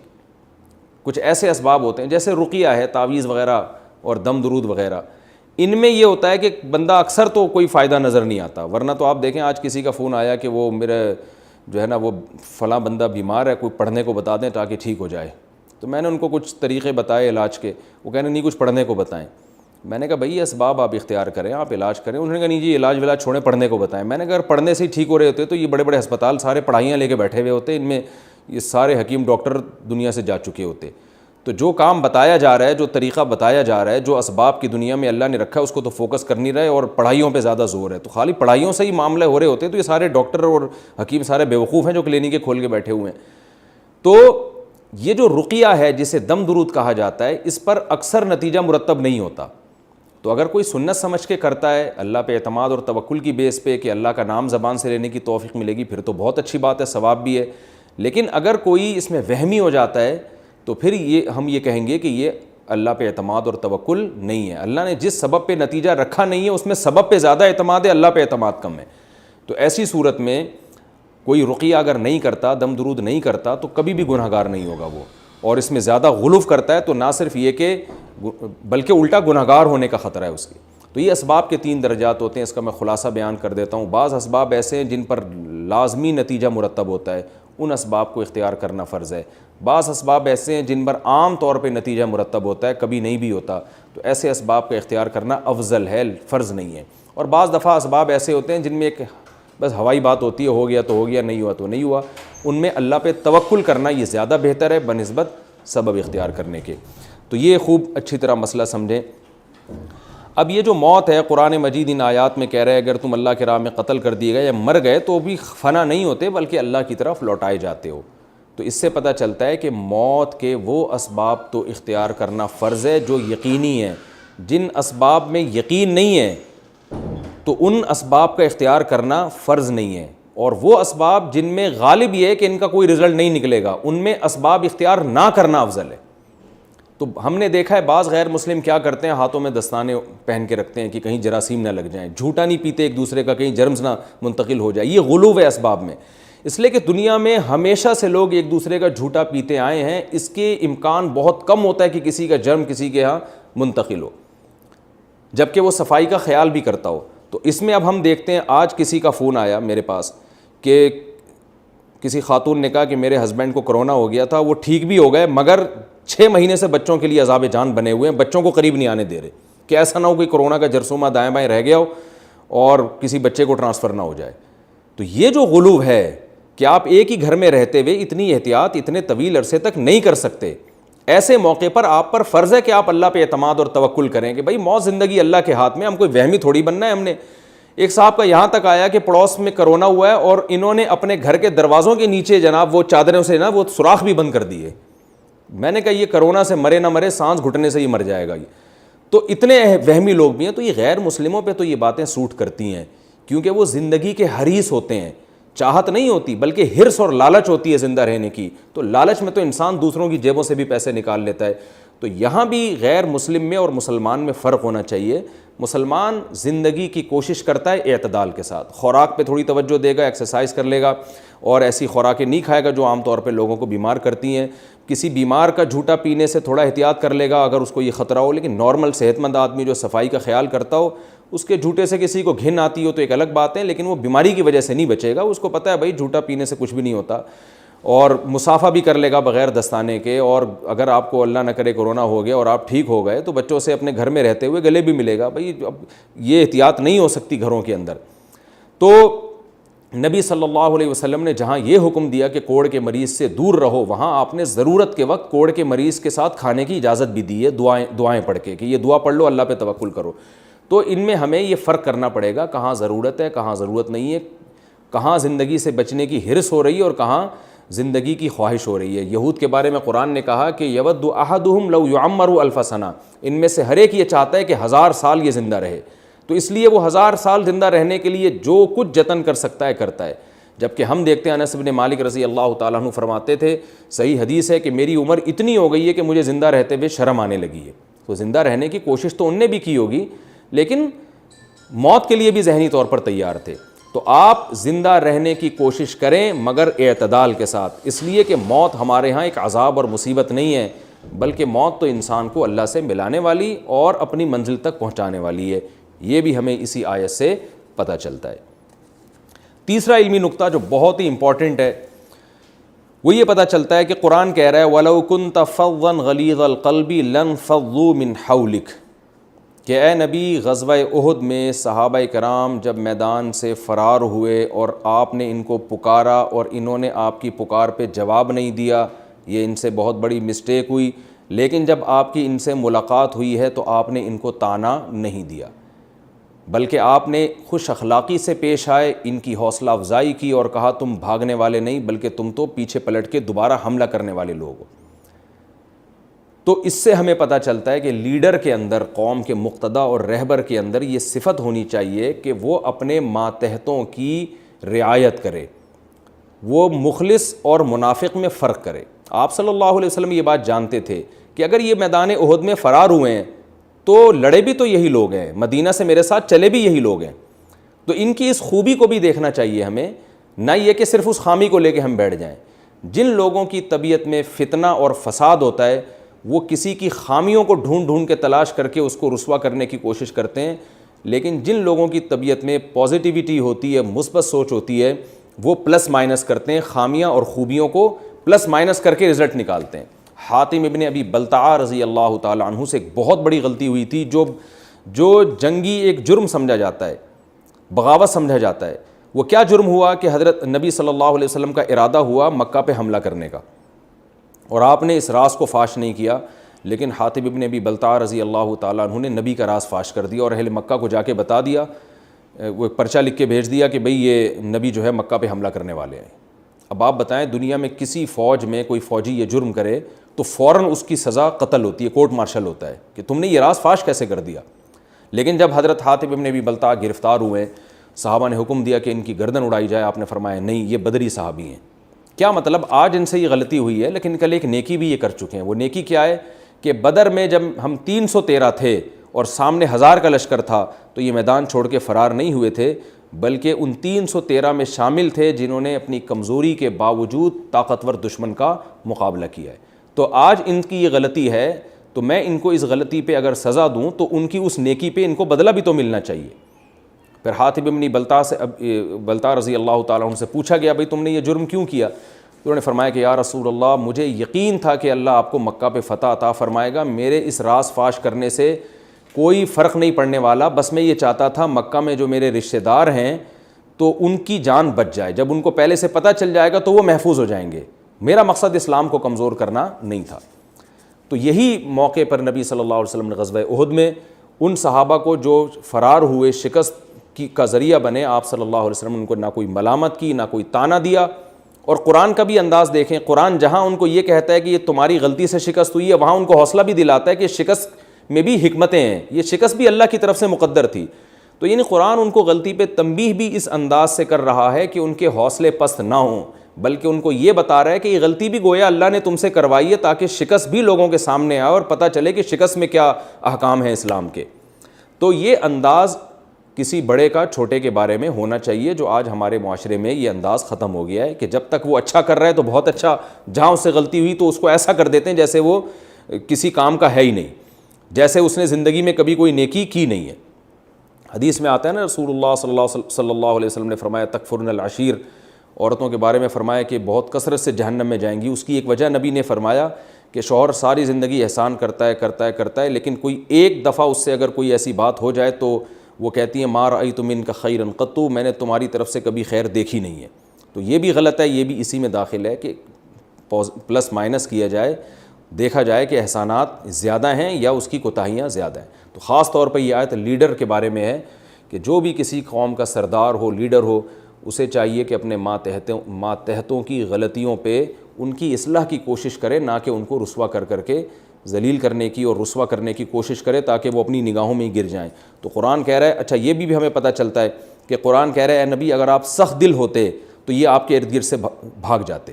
کچھ ایسے اسباب ہوتے ہیں جیسے رقیہ ہے، تعویذ وغیرہ اور دم درود وغیرہ، ان میں یہ ہوتا ہے کہ بندہ اکثر تو کوئی فائدہ نظر نہیں آتا، ورنہ تو آپ دیکھیں آج کسی کا فون آیا کہ وہ میرے جو ہے نا وہ فلاں بندہ بیمار ہے، کوئی پڑھنے کو بتا دیں تاکہ ٹھیک ہو جائے۔ تو میں نے ان کو کچھ طریقے بتائے علاج کے، وہ کہنے نہیں کچھ پڑھنے کو بتائیں۔ میں نے کہا بھائی یہ اسباب آپ اختیار کریں، آپ علاج کریں۔ انہوں نے کہا نہیں جی علاج ولاج چھوڑیں، پڑھنے کو بتائیں۔ میں نے کہا اگر پڑھنے سے ہی ٹھیک ہو رہے ہوتے تو یہ بڑے بڑے ہسپتال سارے پڑھائیاں لے کے بیٹھے ہوئے ہوتے، ان میں یہ سارے حکیم ڈاکٹر دنیا سے جا چکے ہوتے۔ تو جو کام بتایا جا رہا ہے، جو طریقہ بتایا جا رہا ہے، جو اسباب کی دنیا میں اللہ نے رکھا ہے اس کو تو فوکس کر نہیں رہے اور پڑھائیوں پہ زیادہ زور ہے۔ تو خالی پڑھائیوں سے ہی معاملے ہو رہے ہوتے تو یہ سارے ڈاکٹر اور حکیم سارے بیوقوف ہیں جو کلینکیں کھول کے بیٹھے ہوئے ہیں۔ تو یہ جو رقیہ ہے جسے دم درود کہا جاتا ہے، اس پر اکثر نتیجہ مرتب نہیں ہوتا۔ تو اگر کوئی سنت سمجھ کے کرتا ہے اللہ پہ اعتماد اور توکل کی بیس پہ کہ اللہ کا نام زبان سے لینے کی توفیق ملے گی، پھر تو بہت اچھی بات ہے، ثواب بھی ہے۔ لیکن اگر کوئی اس میں وہمی ہو جاتا ہے تو پھر ہم یہ کہیں گے کہ یہ اللہ پہ اعتماد اور توکل نہیں ہے۔ اللہ نے جس سبب پہ نتیجہ رکھا نہیں ہے اس میں سبب پہ زیادہ اعتماد ہے، اللہ پہ اعتماد کم ہے۔ تو ایسی صورت میں کوئی رقیہ اگر نہیں کرتا، دم درود نہیں کرتا تو کبھی بھی گناہ گار نہیں ہوگا وہ، اور اس میں زیادہ غلو کرتا ہے تو نہ صرف یہ کہ بلکہ الٹا گناہ گار ہونے کا خطرہ ہے اس کی۔ تو یہ اسباب کے 3 درجات ہوتے ہیں، اس کا میں خلاصہ بیان کر دیتا ہوں۔ بعض اسباب ایسے ہیں جن پر لازمی نتیجہ مرتب ہوتا ہے، ان اسباب کو اختیار کرنا فرض ہے۔ بعض اسباب ایسے ہیں جن پر عام طور پہ نتیجہ مرتب ہوتا ہے، کبھی نہیں بھی ہوتا، تو ایسے اسباب کا اختیار کرنا افضل ہے، فرض نہیں ہے۔ اور بعض دفعہ اسباب ایسے ہوتے ہیں جن میں ایک بس ہوائی بات ہوتی ہے، ہو گیا تو ہو گیا، نہیں ہوا تو نہیں ہوا، ان میں اللہ پہ توکل کرنا یہ زیادہ بہتر ہے بنسبت سبب اختیار کرنے کے۔ تو یہ خوب اچھی طرح مسئلہ سمجھیں. اب یہ جو موت ہے قرآن مجید ان آیات میں کہہ رہے ہیں اگر تم اللہ کے راہ میں قتل کر دیے گئے یا مر گئے تو بھی فنا نہیں ہوتے بلکہ اللہ کی طرف لوٹائے جاتے ہو. تو اس سے پتہ چلتا ہے کہ موت کے وہ اسباب تو اختیار کرنا فرض ہے جو یقینی ہیں. جن اسباب میں یقین نہیں ہے تو ان اسباب کا اختیار کرنا فرض نہیں ہے, اور وہ اسباب جن میں غالب یہ ہے کہ ان کا کوئی رزلٹ نہیں نکلے گا ان میں اسباب اختیار نہ کرنا افضل ہے. تو ہم نے دیکھا ہے بعض غیر مسلم کیا کرتے ہیں, ہاتھوں میں دستانے پہن کے رکھتے ہیں کہ کہیں جراثیم نہ لگ جائیں, جھوٹا نہیں پیتے ایک دوسرے کا کہیں جرمز نہ منتقل ہو جائے. یہ غلو ہے اسباب میں, اس لیے کہ دنیا میں ہمیشہ سے لوگ ایک دوسرے کا جھوٹا پیتے آئے ہیں, اس کے امکان بہت کم ہوتا ہے کہ کسی کا جرم کسی کے ہاں منتقل ہو جبکہ وہ صفائی کا خیال بھی کرتا ہو. تو اس میں اب ہم دیکھتے ہیں آج کسی کا فون آیا میرے پاس کہ کسی خاتون نے کہا کہ میرے ہسبینڈ کو کرونا ہو گیا تھا, وہ ٹھیک بھی ہو گئے مگر 6 مہینے سے بچوں کے لیے عذاب جان بنے ہوئے ہیں, بچوں کو قریب نہیں آنے دے رہے کہ ایسا نہ ہو کہ کرونا کا جرثومہ دائیں بائیں رہ گیا ہو اور کسی بچے کو ٹرانسفر نہ ہو جائے. تو یہ جو غلو ہے کہ آپ ایک ہی گھر میں رہتے ہوئے اتنی احتیاط اتنے طویل عرصے تک نہیں کر سکتے, ایسے موقع پر آپ پر فرض ہے کہ آپ اللہ پہ اعتماد اور توکل کریں کہ بھائی موت زندگی اللہ کے ہاتھ میں, ہم کوئی وہمی تھوڑی بننا ہے. ہم نے ایک صاحب کا یہاں تک آیا کہ پڑوس میں کرونا ہوا ہے اور انہوں نے اپنے گھر کے دروازوں کے نیچے جناب وہ چادروں سے نا وہ سوراخ بھی بند کر دیے. میں نے کہا یہ کرونا سے مرے نہ مرے سانس گھٹنے سے ہی مر جائے گا یہ. تو اتنے وہمی لوگ بھی ہیں. تو یہ غیر مسلموں پہ تو یہ باتیں سوٹ کرتی ہیں کیونکہ وہ زندگی کے حریص ہوتے ہیں, چاہت نہیں ہوتی بلکہ حرص اور لالچ ہوتی ہے زندہ رہنے کی. تو لالچ میں تو انسان دوسروں کی جیبوں سے بھی پیسے نکال لیتا ہے. تو یہاں بھی غیر مسلم میں اور مسلمان میں فرق ہونا چاہیے. مسلمان زندگی کی کوشش کرتا ہے اعتدال کے ساتھ, خوراک پہ تھوڑی توجہ دے گا, ایکسرسائز کر لے گا اور ایسی خوراکیں نہیں کھائے گا جو عام طور پہ لوگوں کو بیمار کرتی ہیں. کسی بیمار کا جھوٹا پینے سے تھوڑا احتیاط کر لے گا اگر اس کو یہ خطرہ ہو, لیکن نارمل صحت مند آدمی جو صفائی کا خیال کرتا ہو اس کے جھوٹے سے کسی کو گھن آتی ہو تو ایک الگ بات ہے, لیکن وہ بیماری کی وجہ سے نہیں بچے گا. اس کو پتہ ہے بھائی جھوٹا پینے سے کچھ بھی نہیں ہوتا, اور مسافہ بھی کر لے گا بغیر دستانے کے. اور اگر آپ کو اللہ نہ کرے کورونا ہو گیا اور آپ ٹھیک ہو گئے تو بچوں سے اپنے گھر میں رہتے ہوئے گلے بھی ملے گا. بھائی اب یہ احتیاط نہیں ہو سکتی گھروں کے اندر. تو نبی صلی اللہ علیہ وسلم نے جہاں یہ حکم دیا کہ کوڑ کے مریض سے دور رہو, وہاں آپ نے ضرورت کے وقت کوڑ کے مریض کے ساتھ کھانے کی اجازت بھی دی ہے, دعائیں پڑھ کے کہ یہ دعا پڑھ لو, اللہ پہ توکل کرو. تو ان میں ہمیں یہ فرق کرنا پڑے گا کہاں ضرورت ہے کہاں ضرورت نہیں ہے, کہاں زندگی سے بچنے کی حرص ہو رہی ہے اور کہاں زندگی کی خواہش ہو رہی ہے. یہود کے بارے میں قرآن نے کہا کہ یود احدہم لو یعمر الف سنہ, ان میں سے ہر ایک یہ چاہتا ہے کہ 1000 سال یہ زندہ رہے. تو اس لیے وہ 1000 سال زندہ رہنے کے لیے جو کچھ جتن کر سکتا ہے کرتا ہے. جبکہ ہم دیکھتے ہیں انس بن مالک رضی اللہ تعالیٰ عنہ فرماتے تھے, صحیح حدیث ہے کہ میری عمر اتنی ہو گئی ہے کہ مجھے زندہ رہتے ہوئے شرم آنے لگی ہے. تو زندہ رہنے کی کوشش تو ان نے بھی کی ہوگی لیکن موت کے لیے بھی ذہنی طور پر تیار تھے. تو آپ زندہ رہنے کی کوشش کریں مگر اعتدال کے ساتھ, اس لیے کہ موت ہمارے ہاں ایک عذاب اور مصیبت نہیں ہے بلکہ موت تو انسان کو اللہ سے ملانے والی اور اپنی منزل تک پہنچانے والی ہے. یہ بھی ہمیں اسی آیت سے پتہ چلتا ہے. تیسرا علمی نقطہ جو بہت ہی امپورٹنٹ ہے وہ یہ پتہ چلتا ہے کہ قرآن کہہ رہا ہے وَلَوْ كُنْتَ فَظًّا غَلِيظَ الْقَلْبِ لَانفَضُّوا مِنْ حَوْلِكَ, کہ اے نبی غزوہ احد میں صحابہ کرام جب میدان سے فرار ہوئے اور آپ نے ان کو پکارا اور انہوں نے آپ کی پکار پہ جواب نہیں دیا, یہ ان سے بہت بڑی مسٹیک ہوئی. لیکن جب آپ کی ان سے ملاقات ہوئی ہے تو آپ نے ان کو طعنہ نہیں دیا بلکہ آپ نے خوش اخلاقی سے پیش آئے, ان کی حوصلہ افزائی کی اور کہا تم بھاگنے والے نہیں بلکہ تم تو پیچھے پلٹ کے دوبارہ حملہ کرنے والے لوگ ہو. تو اس سے ہمیں پتہ چلتا ہے کہ لیڈر کے اندر, قوم کے مقتدا اور رہبر کے اندر یہ صفت ہونی چاہیے کہ وہ اپنے ماتحتوں کی رعایت کرے, وہ مخلص اور منافق میں فرق کرے. آپ صلی اللہ علیہ وسلم یہ بات جانتے تھے کہ اگر یہ میدان احد میں فرار ہوئے ہیں تو لڑے بھی تو یہی لوگ ہیں, مدینہ سے میرے ساتھ چلے بھی یہی لوگ ہیں. تو ان کی اس خوبی کو بھی دیکھنا چاہیے ہمیں, نہ یہ کہ صرف اس خامی کو لے کے ہم بیٹھ جائیں. جن لوگوں کی طبیعت میں فتنہ اور فساد ہوتا ہے وہ کسی کی خامیوں کو ڈھونڈ ڈھونڈ کے تلاش کر کے اس کو رسوا کرنے کی کوشش کرتے ہیں, لیکن جن لوگوں کی طبیعت میں پازیٹیوٹی ہوتی ہے, مثبت سوچ ہوتی ہے, وہ پلس مائنس کرتے ہیں, خامیاں اور خوبیوں کو پلس مائنس کر کے رزلٹ نکالتے ہیں. حاتم ابن ابی بلتعہ رضی اللہ تعالیٰ عنہ سے ایک بہت بڑی غلطی ہوئی تھی جو جنگی ایک جرم سمجھا جاتا ہے, بغاوت سمجھا جاتا ہے. وہ کیا جرم ہوا کہ حضرت نبی صلی اللہ علیہ وسلم کا ارادہ ہوا مکہ پہ حملہ کرنے کا, اور آپ نے اس راز کو فاش نہیں کیا, لیکن حاتب ابن ابی بلتع رضی اللہ تعالیٰ عنہ نے نبی کا راز فاش کر دیا اور اہل مکہ کو جا کے بتا دیا، وہ ایک پرچہ لکھ کے بھیج دیا کہ بھئی یہ نبی جو ہے مکہ پہ حملہ کرنے والے ہیں۔ اب آپ بتائیں دنیا میں کسی فوج میں کوئی فوجی یہ جرم کرے تو فوراً اس کی سزا قتل ہوتی ہے، کورٹ مارشل ہوتا ہے کہ تم نے یہ راز فاش کیسے کر دیا۔ لیکن جب حضرت حاتب ابن ابی بلتع گرفتار ہوئے، صحابہ نے حکم دیا کہ ان کی گردن اڑائی جائے، آپ نے فرمایا نہیں، یہ بدری صحابی ہیں۔ کیا مطلب؟ آج ان سے یہ غلطی ہوئی ہے لیکن کل ایک نیکی بھی یہ کر چکے ہیں۔ وہ نیکی کیا ہے کہ بدر میں جب ہم 313 تھے اور سامنے 1000 کا لشکر تھا تو یہ میدان چھوڑ کے فرار نہیں ہوئے تھے، بلکہ ان 313 میں شامل تھے جنہوں نے اپنی کمزوری کے باوجود طاقتور دشمن کا مقابلہ کیا ہے۔ تو آج ان کی یہ غلطی ہے تو میں ان کو اس غلطی پہ اگر سزا دوں تو ان کی اس نیکی پہ ان کو بدلہ بھی تو ملنا چاہیے۔ پھر حاتب ابن بلتع رضی اللہ تعالیٰ عنہ سے پوچھا گیا بھئی تم نے یہ جرم کیوں کیا؟ انہوں نے فرمایا کہ یا رسول اللہ مجھے یقین تھا کہ اللہ آپ کو مکہ پہ فتح عطا فرمائے گا، میرے اس راز فاش کرنے سے کوئی فرق نہیں پڑنے والا، بس میں یہ چاہتا تھا مکہ میں جو میرے رشتہ دار ہیں تو ان کی جان بچ جائے، جب ان کو پہلے سے پتہ چل جائے گا تو وہ محفوظ ہو جائیں گے، میرا مقصد اسلام کو کمزور کرنا نہیں تھا۔ تو یہی موقع پر نبی صلی اللہ علیہ وسلم نے غزوہ احد میں ان صحابہ کو جو فرار ہوئے، شکست کا ذریعہ بنے، آپ صلی اللہ علیہ وسلم نے ان کو نہ کوئی ملامت کی، نہ کوئی طعنہ دیا۔ اور قرآن کا بھی انداز دیکھیں، قرآن جہاں ان کو یہ کہتا ہے کہ یہ تمہاری غلطی سے شکست ہوئی ہے، وہاں ان کو حوصلہ بھی دلاتا ہے کہ شکست میں بھی حکمتیں ہیں، یہ شکست بھی اللہ کی طرف سے مقدر تھی۔ تو یعنی قرآن ان کو غلطی پہ تنبیہ بھی اس انداز سے کر رہا ہے کہ ان کے حوصلے پست نہ ہوں، بلکہ ان کو یہ بتا رہا ہے کہ یہ غلطی بھی گویا اللہ نے تم سے کروائی ہے تاکہ شکست بھی لوگوں کے سامنے آئے اور پتہ چلے کہ شکست میں کیا احکام ہیں اسلام کے۔ تو یہ انداز کسی بڑے کا چھوٹے کے بارے میں ہونا چاہیے، جو آج ہمارے معاشرے میں یہ انداز ختم ہو گیا ہے کہ جب تک وہ اچھا کر رہا ہے تو بہت اچھا، جہاں اس سے غلطی ہوئی تو اس کو ایسا کر دیتے ہیں جیسے وہ کسی کام کا ہے ہی نہیں، جیسے اس نے زندگی میں کبھی کوئی نیکی کی نہیں ہے۔ حدیث میں آتا ہے نا، رسول اللہ صلی اللہ علیہ وسلم نے فرمایا تکفرن العشیر، عورتوں کے بارے میں فرمایا کہ بہت کثرت سے جہنم میں جائیں گی۔ اس کی ایک وجہ نبی نے فرمایا کہ شوہر ساری زندگی احسان کرتا ہے لیکن کوئی ایک دفعہ اس سے اگر کوئی ایسی بات ہو جائے تو وہ کہتی ہیں ما رأیت منک خیرا قط، میں نے تمہاری طرف سے کبھی خیر دیکھی نہیں ہے۔ تو یہ بھی غلط ہے، یہ بھی اسی میں داخل ہے کہ پلس مائنس کیا جائے، دیکھا جائے کہ احسانات زیادہ ہیں یا اس کی کوتاہیاں زیادہ ہیں۔ تو خاص طور پر یہ آیت لیڈر کے بارے میں ہے کہ جو بھی کسی قوم کا سردار ہو، لیڈر ہو، اسے چاہیے کہ اپنے ماتحتوں کی غلطیوں پہ ان کی اصلاح کی کوشش کرے، نہ کہ ان کو رسوا کر کے ذلیل کرنے کی اور رسوا کرنے کی کوشش کرے تاکہ وہ اپنی نگاہوں میں ہی گر جائیں۔ تو قرآن کہہ رہا ہے، اچھا یہ بھی ہمیں پتہ چلتا ہے کہ قرآن کہہ رہا ہے اے نبی اگر آپ سخت دل ہوتے تو یہ آپ کے ارد گرد سے بھاگ جاتے،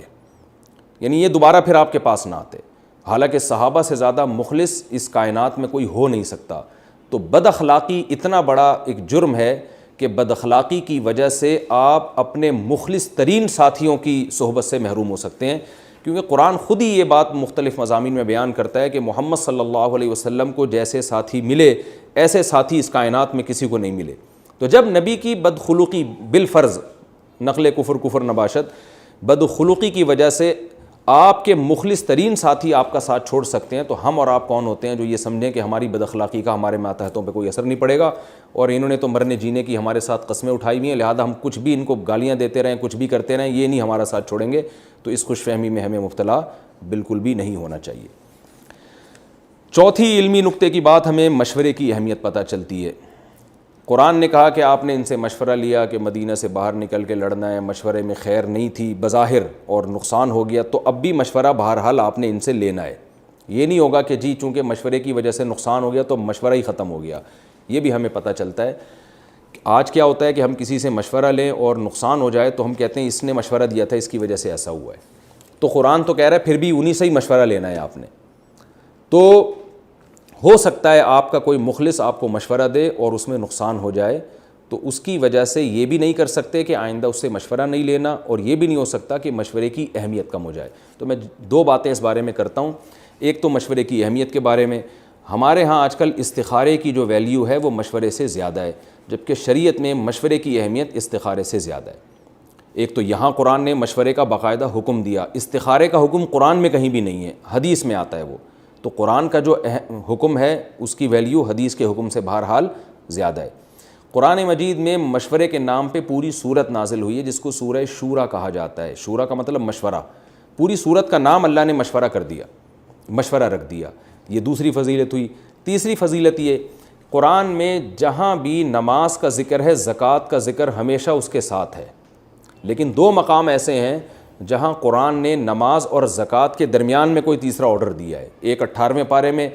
یعنی یہ دوبارہ پھر آپ کے پاس نہ آتے۔ حالانکہ صحابہ سے زیادہ مخلص اس کائنات میں کوئی ہو نہیں سکتا۔ تو بد اخلاقی اتنا بڑا ایک جرم ہے کہ بد اخلاقی کی وجہ سے آپ اپنے مخلص ترین ساتھیوں کی صحبت سے محروم ہو سکتے ہیں، کیونکہ قرآن خود ہی یہ بات مختلف مضامین میں بیان کرتا ہے کہ محمد صلی اللہ علیہ وسلم کو جیسے ساتھی ملے ایسے ساتھی اس کائنات میں کسی کو نہیں ملے۔ تو جب نبی کی بدخلقی بالفرض، نقل کفر نباشت، بدخلقی کی وجہ سے آپ کے مخلص ترین ساتھی آپ کا ساتھ چھوڑ سکتے ہیں، تو ہم اور آپ کون ہوتے ہیں جو یہ سمجھیں کہ ہماری بد اخلاقی کا ہمارے ماتحتوں پہ کوئی اثر نہیں پڑے گا، اور انہوں نے تو مرنے جینے کی ہمارے ساتھ قسمیں اٹھائی ہوئی ہیں، لہذا ہم کچھ بھی ان کو گالیاں دیتے رہیں، کچھ بھی کرتے رہیں، یہ نہیں ہمارا ساتھ چھوڑیں گے۔ تو اس خوش فہمی میں ہمیں مبتلا بالکل بھی نہیں ہونا چاہیے۔ چوتھی علمی نقطے کی بات، ہمیں مشورے کی اہمیت پتہ چلتی ہے۔ قرآن نے کہا کہ آپ نے ان سے مشورہ لیا کہ مدینہ سے باہر نکل کے لڑنا ہے، مشورے میں خیر نہیں تھی بظاہر اور نقصان ہو گیا، تو اب بھی مشورہ بہرحال آپ نے ان سے لینا ہے۔ یہ نہیں ہوگا کہ جی چونکہ مشورے کی وجہ سے نقصان ہو گیا تو مشورہ ہی ختم ہو گیا۔ یہ بھی ہمیں پتہ چلتا ہے۔ آج کیا ہوتا ہے کہ ہم کسی سے مشورہ لیں اور نقصان ہو جائے تو ہم کہتے ہیں اس نے مشورہ دیا تھا، اس کی وجہ سے ایسا ہوا ہے۔ تو قرآن تو کہہ رہا ہے پھر بھی انہی سے ہی مشورہ لینا ہے آپ نے۔ تو ہو سکتا ہے آپ کا کوئی مخلص آپ کو مشورہ دے اور اس میں نقصان ہو جائے، تو اس کی وجہ سے یہ بھی نہیں کر سکتے کہ آئندہ اس سے مشورہ نہیں لینا، اور یہ بھی نہیں ہو سکتا کہ مشورے کی اہمیت کم ہو جائے۔ تو میں دو باتیں اس بارے میں کرتا ہوں۔ ایک تو مشورے کی اہمیت کے بارے میں، ہمارے ہاں آج کل استخارے کی جو ویلیو ہے وہ مشورے سے زیادہ ہے، جبکہ شریعت میں مشورے کی اہمیت استخارے سے زیادہ ہے۔ ایک تو یہاں قرآن نے مشورے کا باقاعدہ حکم دیا، استخارے کا حکم قرآن میں کہیں بھی نہیں ہے، حدیث میں آتا ہے وہ۔ تو قرآن کا جو حکم ہے اس کی ویلیو حدیث کے حکم سے بہرحال زیادہ ہے۔ قرآن مجید میں مشورے کے نام پہ پوری سورت نازل ہوئی ہے جس کو سورہ شورا کہا جاتا ہے۔ شورا کا مطلب مشورہ، پوری سورت کا نام اللہ نے مشورہ کر دیا، مشورہ رکھ دیا۔ یہ دوسری فضیلت ہوئی. تیسری فضیلت یہ، قرآن میں جہاں بھی نماز کا ذکر ہے زکوٰۃ کا ذکر ہمیشہ اس کے ساتھ ہے. لیکن دو مقام ایسے ہیں جہاں قرآن نے نماز اور زکوٰۃ کے درمیان میں کوئی تیسرا آرڈر دیا ہے. ایک 18ویں پارے میں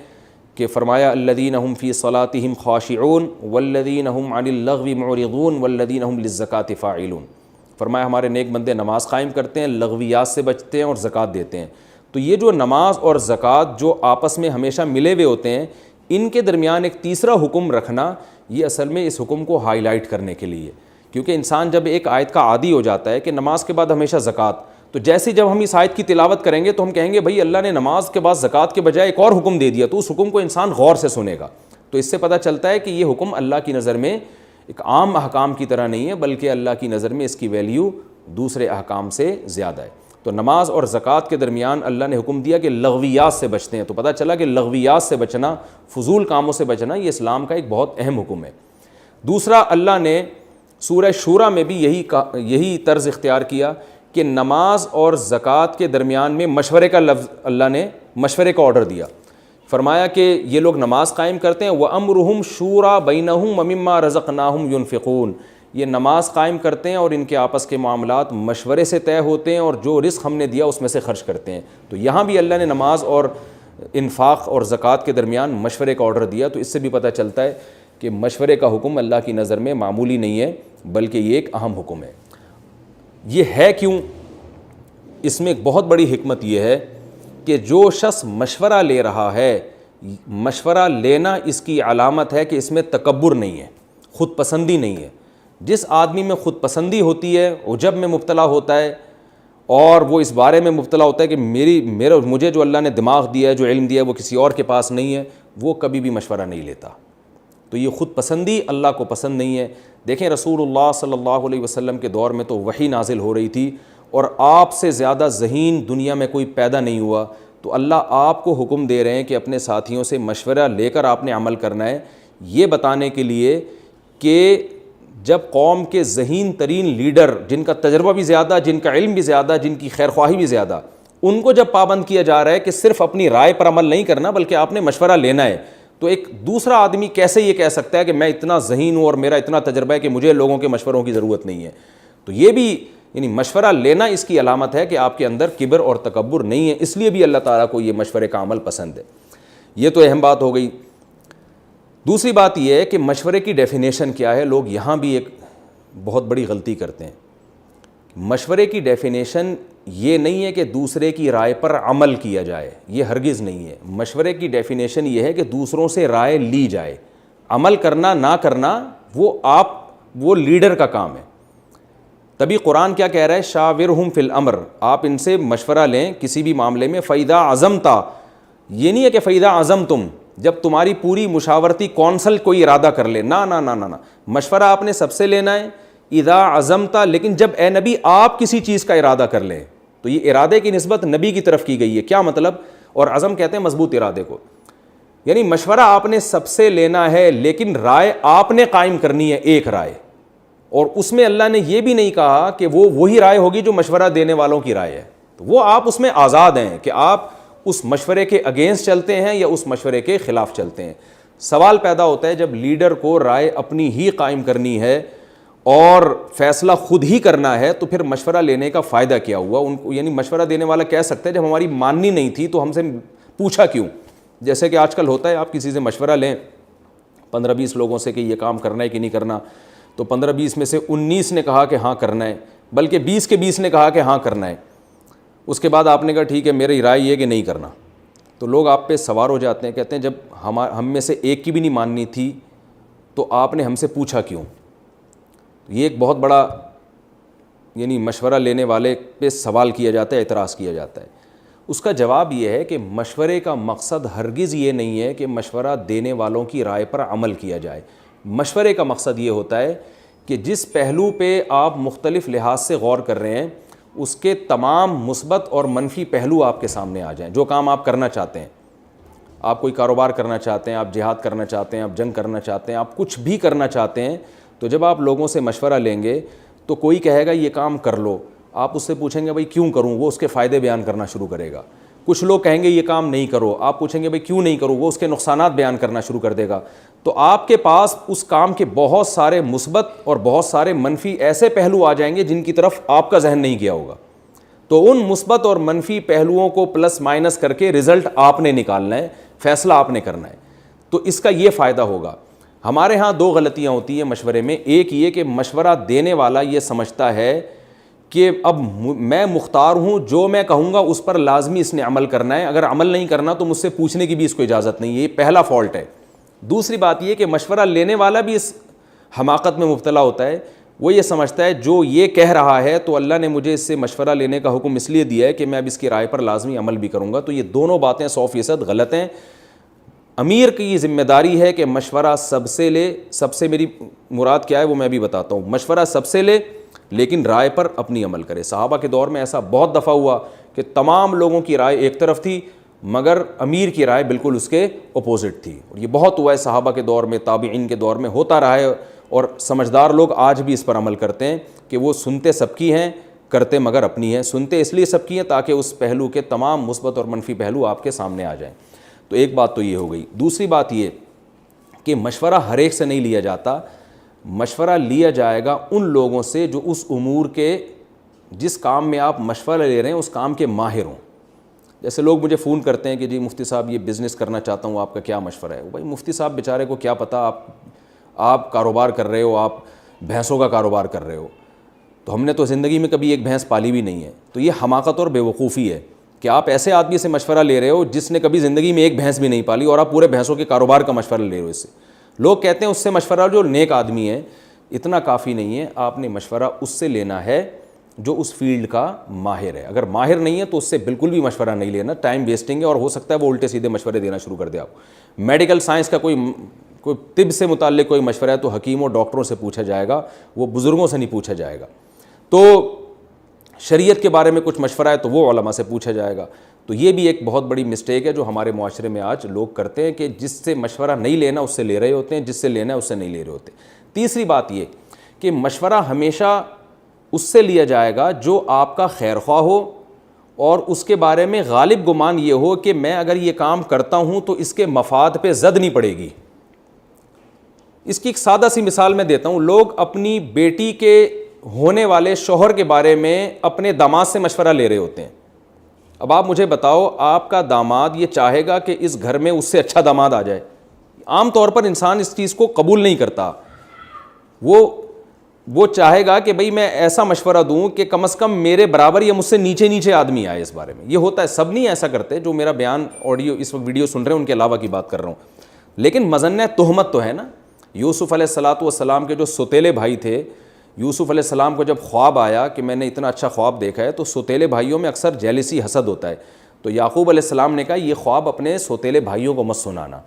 کہ فرمایا الذین هم فی صلاتہم خاشعون والذین هم عن اللغو معرضون والذین هم للزکاۃ فاعلون. فرمایا ہمارے نیک بندے نماز قائم کرتے ہیں، لغویات سے بچتے ہیں اور زکوٰۃ دیتے ہیں. تو یہ جو نماز اور زکوٰۃ جو آپس میں ہمیشہ ملے ہوئے ہوتے ہیں، ان کے درمیان ایک تیسرا حکم رکھنا یہ اصل میں اس حکم کو ہائی لائٹ کرنے کے لیے. کیونکہ انسان جب ایک آیت کا عادی ہو جاتا ہے کہ نماز کے بعد ہمیشہ زکوٰۃ، تو جیسے جب ہم اس آیت کی تلاوت کریں گے تو ہم کہیں گے بھائی اللہ نے نماز کے بعد زکوٰۃ کے بجائے ایک اور حکم دے دیا، تو اس حکم کو انسان غور سے سنے گا. تو اس سے پتہ چلتا ہے کہ یہ حکم اللہ کی نظر میں ایک عام احکام کی طرح نہیں ہے، بلکہ اللہ کی نظر میں اس کی ویلیو دوسرے احکام سے زیادہ ہے. تو نماز اور زکوٰۃ کے درمیان اللہ نے حکم دیا کہ لغویات سے بچتے ہیں. تو پتہ چلا کہ لغویات سے بچنا، فضول کاموں سے بچنا، یہ اسلام کا ایک بہت اہم حکم ہے. دوسرا، اللہ نے سورہ شورى میں بھی یہی طرز اختیار کیا کہ نماز اور زکوٰۃ کے درمیان میں مشورے کا لفظ، اللہ نے مشورے کا آرڈر دیا. فرمایا کہ یہ لوگ نماز قائم کرتے ہیں وَأَمْرُهُمْ شُورَىٰ بَيْنَهُمْ وَمِمَّا رَزَقْنَاهُمْ يُنْفِقُونَ. یہ نماز قائم کرتے ہیں اور ان کے آپس کے معاملات مشورے سے طے ہوتے ہیں اور جو رزق ہم نے دیا اس میں سے خرچ کرتے ہیں. تو یہاں بھی اللہ نے نماز اور انفاق اور زکوٰۃ کے درمیان مشورے کا آرڈر دیا. تو اس سے بھی پتہ چلتا ہے کہ مشورے کا حکم اللہ کی نظر میں معمولی نہیں ہے، بلکہ یہ ایک اہم حکم ہے. یہ ہے کیوں؟ اس میں ایک بہت بڑی حکمت یہ ہے کہ جو شخص مشورہ لے رہا ہے، مشورہ لینا اس کی علامت ہے کہ اس میں تکبر نہیں ہے، خود پسندی نہیں ہے. جس آدمی میں خود پسندی ہوتی ہے، عجب میں مبتلا ہوتا ہے اور وہ اس بارے میں مبتلا ہوتا ہے کہ مجھے جو اللہ نے دماغ دیا ہے، جو علم دیا ہے، وہ کسی اور کے پاس نہیں ہے، وہ کبھی بھی مشورہ نہیں لیتا. تو یہ خود پسندی اللہ کو پسند نہیں ہے. دیکھیں رسول اللہ صلی اللہ علیہ وسلم کے دور میں تو وحی نازل ہو رہی تھی اور آپ سے زیادہ ذہین دنیا میں کوئی پیدا نہیں ہوا. تو اللہ آپ کو حکم دے رہے ہیں کہ اپنے ساتھیوں سے مشورہ لے کر آپ نے عمل کرنا ہے، یہ بتانے کے لیے کہ جب قوم کے ذہین ترین لیڈر، جن کا تجربہ بھی زیادہ، جن کا علم بھی زیادہ، جن کی خیر خواہی بھی زیادہ، ان کو جب پابند کیا جا رہا ہے کہ صرف اپنی رائے پر عمل نہیں کرنا بلکہ آپ نے مشورہ لینا ہے، تو ایک دوسرا آدمی کیسے یہ کہہ سکتا ہے کہ میں اتنا ذہین ہوں اور میرا اتنا تجربہ ہے کہ مجھے لوگوں کے مشوروں کی ضرورت نہیں ہے. تو یہ بھی یعنی مشورہ لینا اس کی علامت ہے کہ آپ کے اندر کبر اور تکبر نہیں ہے. اس لیے بھی اللہ تعالیٰ کو یہ مشورے کا عمل پسند ہے. یہ تو اہم بات ہو گئی. دوسری بات یہ ہے کہ مشورے کی ڈیفینیشن کیا ہے. لوگ یہاں بھی ایک بہت بڑی غلطی کرتے ہیں. مشورے کی ڈیفینیشن یہ نہیں ہے کہ دوسرے کی رائے پر عمل کیا جائے، یہ ہرگز نہیں ہے. مشورے کی ڈیفینیشن یہ ہے کہ دوسروں سے رائے لی جائے. عمل کرنا نہ کرنا وہ لیڈر کا کام ہے. تبھی قرآن کیا کہہ رہا ہے؟ شاورہم فی الامر، آپ ان سے مشورہ لیں کسی بھی معاملے میں. فَإِذَا عَزَمْتَ، یہ نہیں ہے کہ فَإِذَا عَزَمْتُم، جب تمہاری پوری مشاورتی کونسل کوئی ارادہ کر لے، نہ مشورہ آپ نے سب سے لینا ہے. اذا عزمت، لیکن جب اے نبی آپ کسی چیز کا ارادہ کر لیں، تو یہ ارادے کی نسبت نبی کی طرف کی گئی ہے. کیا مطلب؟ اور عزم کہتے ہیں مضبوط ارادے کو. یعنی مشورہ آپ نے سب سے لینا ہے لیکن رائے آپ نے قائم کرنی ہے، ایک رائے. اور اس میں اللہ نے یہ بھی نہیں کہا کہ وہی رائے ہوگی جو مشورہ دینے والوں کی رائے ہے. تو وہ آپ اس میں آزاد ہیں کہ آپ اس مشورے کے اگینسٹ چلتے ہیں یا اس مشورے کے خلاف چلتے ہیں. سوال پیدا ہوتا ہے جب لیڈر کو رائے اپنی ہی قائم کرنی ہے اور فیصلہ خود ہی کرنا ہے، تو پھر مشورہ لینے کا فائدہ کیا ہوا؟ ان کو یعنی مشورہ دینے والا کہہ سکتا ہے جب ہماری ماننی نہیں تھی تو ہم سے پوچھا کیوں؟ جیسے کہ آج کل ہوتا ہے، آپ کسی سے مشورہ لیں 15-20 لوگوں سے کہ یہ کام کرنا ہے کہ نہیں کرنا، تو 15-20 میں سے 19 نے کہا کہ ہاں کرنا ہے، بلکہ 20 کے 20 نے کہا کہ ہاں کرنا ہے. اس کے بعد آپ نے کہا ٹھیک ہے میری رائے یہ کہ نہیں کرنا، تو لوگ آپ پہ سوار ہو جاتے ہیں، کہتے ہیں جب ہم میں سے ایک کی بھی نہیں ماننی تھی تو آپ نے ہم سے پوچھا کیوں؟ یہ ایک بہت بڑا یعنی مشورہ لینے والے پہ سوال کیا جاتا ہے، اعتراض کیا جاتا ہے. اس کا جواب یہ ہے کہ مشورے کا مقصد ہرگز یہ نہیں ہے کہ مشورہ دینے والوں کی رائے پر عمل کیا جائے. مشورے کا مقصد یہ ہوتا ہے کہ جس پہلو پہ آپ مختلف لحاظ سے غور کر رہے ہیں اس کے تمام مثبت اور منفی پہلو آپ کے سامنے آ جائیں. جو کام آپ کرنا چاہتے ہیں، آپ کوئی کاروبار کرنا چاہتے ہیں، آپ جہاد کرنا چاہتے ہیں، آپ جنگ کرنا چاہتے ہیں، آپ کچھ بھی کرنا چاہتے ہیں، تو جب آپ لوگوں سے مشورہ لیں گے تو کوئی کہے گا یہ کام کر لو، آپ اس سے پوچھیں گے بھائی کیوں کروں، وہ اس کے فائدے بیان کرنا شروع کرے گا. کچھ لوگ کہیں گے یہ کام نہیں کرو, آپ پوچھیں گے بھائی کیوں نہیں کرو, وہ اس کے نقصانات بیان کرنا شروع کر دے گا. تو آپ کے پاس اس کام کے بہت سارے مثبت اور بہت سارے منفی ایسے پہلو آ جائیں گے جن کی طرف آپ کا ذہن نہیں گیا ہوگا. تو ان مثبت اور منفی پہلوؤں کو پلس مائنس کر کے رزلٹ آپ نے نکالنا ہے, فیصلہ آپ نے کرنا ہے. تو اس کا یہ فائدہ ہوگا. ہمارے ہاں دو غلطیاں ہوتی ہیں مشورے میں. ایک یہ کہ مشورہ دینے والا یہ سمجھتا ہے کہ اب میں مختار ہوں, جو میں کہوں گا اس پر لازمی اس نے عمل کرنا ہے, اگر عمل نہیں کرنا تو مجھ سے پوچھنے کی بھی اس کو اجازت نہیں ہے. یہ پہلا فالٹ ہے. دوسری بات یہ کہ مشورہ لینے والا بھی اس حماقت میں مبتلا ہوتا ہے. وہ یہ سمجھتا ہے جو یہ کہہ رہا ہے تو اللہ نے مجھے اس سے مشورہ لینے کا حکم اس لیے دیا ہے کہ میں اب اس کی رائے پر لازمی عمل بھی کروں گا. تو یہ دونوں باتیں 100% غلط ہیں. امیر کی یہ ذمہ داری ہے کہ مشورہ سب سے لے. سب سے میری مراد کیا ہے وہ میں بھی بتاتا ہوں. مشورہ سب سے لے لیکن رائے پر اپنی عمل کرے. صحابہ کے دور میں ایسا بہت دفعہ ہوا کہ تمام لوگوں کی رائے ایک طرف تھی مگر امیر کی رائے بالکل اس کے اپوزٹ تھی. اور یہ بہت ہوا ہے صحابہ کے دور میں, تابعین کے دور میں ہوتا رہا ہے. اور سمجھدار لوگ آج بھی اس پر عمل کرتے ہیں کہ وہ سنتے سب کی ہیں, کرتے مگر اپنی ہیں. سنتے اس لیے سب کی ہیں تاکہ اس پہلو کے تمام مثبت اور منفی پہلو آپ کے سامنے آ جائیں. تو ایک بات تو یہ ہو گئی. دوسری بات یہ کہ مشورہ ہر ایک سے نہیں لیا جاتا. مشورہ لیا جائے گا ان لوگوں سے جو اس امور کے, جس کام میں آپ مشورہ لے رہے ہیں اس کام کے ماہر ہوں. جیسے لوگ مجھے فون کرتے ہیں کہ جی مفتی صاحب یہ بزنس کرنا چاہتا ہوں, آپ کا کیا مشورہ ہے؟ بھائی مفتی صاحب بیچارے کو کیا پتہ, آپ کاروبار کر رہے ہو, آپ بھینسوں کا کاروبار کر رہے ہو. تو ہم نے تو زندگی میں کبھی ایک بھینس پالی بھی نہیں ہے. تو یہ حماقت اور بیوقوفی ہے کہ آپ ایسے آدمی سے مشورہ لے رہے ہو جس نے کبھی زندگی میں ایک بھینس بھی نہیں پالی اور آپ پورے بھینسوں کے کاروبار کا مشورہ لے رہے ہو اس سے. لوگ کہتے ہیں اس سے مشورہ جو نیک آدمی ہے. اتنا کافی نہیں ہے. آپ نے مشورہ اس سے لینا ہے جو اس فیلڈ کا ماہر ہے. اگر ماہر نہیں ہے تو اس سے بالکل بھی مشورہ نہیں لینا, ٹائم ویسٹنگ ہے. اور ہو سکتا ہے وہ الٹے سیدھے مشورے دینا شروع کر دے آپ. میڈیکل سائنس کا کوئی طب سے متعلق کوئی مشورہ ہے تو حکیموں ڈاکٹروں سے پوچھا جائے گا, وہ بزرگوں سے نہیں پوچھا جائے گا. تو شریعت کے بارے میں کچھ مشورہ ہے تو وہ علماء سے پوچھا جائے گا. تو یہ بھی ایک بہت بڑی مسٹیک ہے جو ہمارے معاشرے میں آج لوگ کرتے ہیں کہ جس سے مشورہ نہیں لینا اس سے لے رہے ہوتے ہیں, جس سے لینا ہے اس سے نہیں لے رہے ہوتے. تیسری بات یہ کہ مشورہ ہمیشہ اس سے لیا جائے گا جو آپ کا خیر خواہ ہو اور اس کے بارے میں غالب گمان یہ ہو کہ میں اگر یہ کام کرتا ہوں تو اس کے مفاد پہ زد نہیں پڑے گی. اس کی ایک سادہ سی مثال میں دیتا ہوں. لوگ اپنی بیٹی کے ہونے والے شوہر کے بارے میں اپنے داماد سے مشورہ لے رہے ہوتے ہیں. اب آپ مجھے بتاؤ, آپ کا داماد یہ چاہے گا کہ اس گھر میں اس سے اچھا داماد آ جائے؟ عام طور پر انسان اس چیز کو قبول نہیں کرتا. وہ چاہے گا کہ بھئی میں ایسا مشورہ دوں کہ کم از کم میرے برابر یا مجھ سے نیچے آدمی آئے اس بارے میں. یہ ہوتا ہے, سب نہیں ایسا کرتے. جو میرا بیان آڈیو اس وقت ویڈیو سن رہے ہیں ان کے علاوہ کی بات کر رہا ہوں. لیکن مظنہ تہمت تو ہے نا. یوسف علیہ السلام کے جو سوتیلے بھائی تھے, یوسف علیہ السلام کو جب خواب آیا کہ میں نے اتنا اچھا خواب دیکھا ہے, تو سوتیلے بھائیوں میں اکثر جیلسی, حسد ہوتا ہے. تو یعقوب علیہ السلام نے کہا یہ خواب اپنے سوتیلے بھائیوں کو مت سنانا,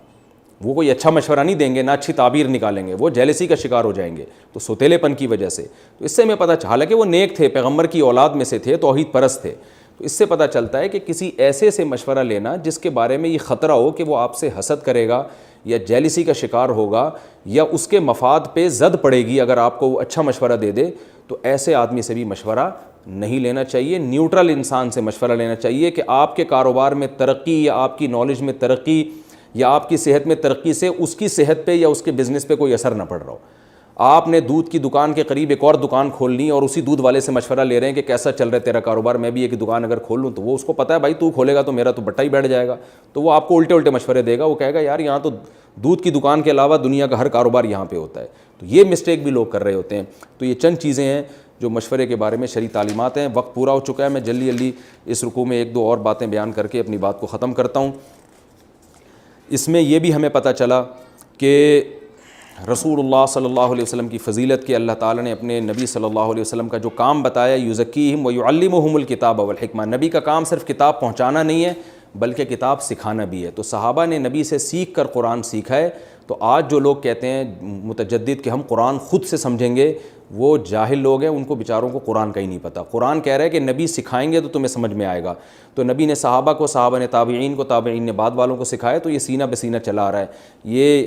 وہ کوئی اچھا مشورہ نہیں دیں گے, نہ اچھی تعبیر نکالیں گے, وہ جیلسی کا شکار ہو جائیں گے. تو سوتیلے پن کی وجہ سے, تو اس سے میں پتہ چلا, حالانکہ وہ نیک تھے, پیغمبر کی اولاد میں سے تھے, توحید پرست تھے. تو اس سے پتہ چلتا ہے کہ کسی ایسے سے مشورہ لینا جس کے بارے میں یہ خطرہ ہو کہ وہ آپ سے حسد کرے گا یا جیلسی کا شکار ہوگا یا اس کے مفاد پہ زد پڑے گی اگر آپ کو وہ اچھا مشورہ دے دے, تو ایسے آدمی سے بھی مشورہ نہیں لینا چاہیے. نیوٹرل انسان سے مشورہ لینا چاہیے کہ آپ کے کاروبار میں ترقی یا آپ کی نالج میں ترقی یا آپ کی صحت میں ترقی سے اس کی صحت پہ یا اس کے بزنس پہ کوئی اثر نہ پڑ رہا ہو. آپ نے دودھ کی دکان کے قریب ایک اور دکان کھولنی اور اسی دودھ والے سے مشورہ لے رہے ہیں کہ کیسا چل رہا ہے تیرا کاروبار, میں بھی ایک دکان اگر کھول لوں, تو وہ اس کو پتہ ہے بھائی تو کھولے گا تو میرا تو بٹا ہی بیٹھ جائے گا. تو وہ آپ کو الٹے مشورے دے گا. وہ کہے گا یار یہاں تو دودھ کی دکان کے علاوہ دنیا کا ہر کاروبار یہاں پہ ہوتا ہے. تو یہ مسٹیک بھی لوگ کر رہے ہوتے ہیں. تو یہ چند چیزیں ہیں جو مشورے کے بارے میں شرعی تعلیمات ہیں. وقت پورا ہو چکا ہے, میں جلدی اس رکوع میں ایک دو اور باتیں بیان کر کے اپنی بات کو ختم کرتا ہوں. اس میں یہ بھی ہمیں پتہ چلا کہ رسول اللہ صلی اللہ علیہ وسلم کی فضیلت کے اللہ تعالیٰ نے اپنے نبی صلی اللہ علیہ وسلم کا جو کام بتایا, یزکیہم ویعلمہم الکتاب والحکمہ. نبی کا کام صرف کتاب پہنچانا نہیں ہے بلکہ کتاب سکھانا بھی ہے. تو صحابہ نے نبی سے سیکھ کر قرآن سیکھا ہے. تو آج جو لوگ کہتے ہیں متجدد کہ ہم قرآن خود سے سمجھیں گے, وہ جاہل لوگ ہیں, ان کو بیچاروں کو قرآن کا ہی نہیں پتہ. قرآن کہہ رہا ہے کہ نبی سکھائیں گے تو تمہیں سمجھ میں آئے گا. تو نبی نے صحابہ کو, صحابہ نے تابعین کو, تابعین نے بعد والوں کو سکھایا. تو یہ سینہ بہ سینہ چلا آ رہا ہے. یہ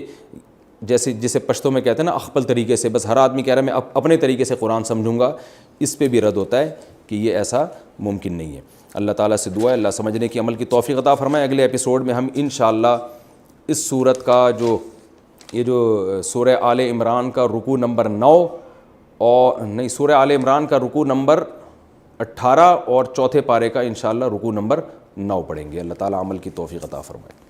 جسے پشتوں میں کہتے ہیں نا اخپل طریقے سے, بس ہر آدمی کہہ رہا ہے میں اپنے طریقے سے قرآن سمجھوں گا, اس پہ بھی رد ہوتا ہے. کہ یہ ایسا ممکن نہیں ہے. اللہ تعالیٰ سے دعا ہے اللہ سمجھنے کی عمل کی توفیق عطا فرمائے. اگلے ایپیسوڈ میں ہم انشاءاللہ اس سورت کا جو سورہ آل عمران کا رکوع نمبر 9 اور نہیں سورہ آل عمران کا رکوع نمبر 18 اور چوتھے پارے کا انشاءاللہ رکوع نمبر 9 پڑھیں گے. اللہ تعالیٰ عمل کی توفیق عطا فرمائے.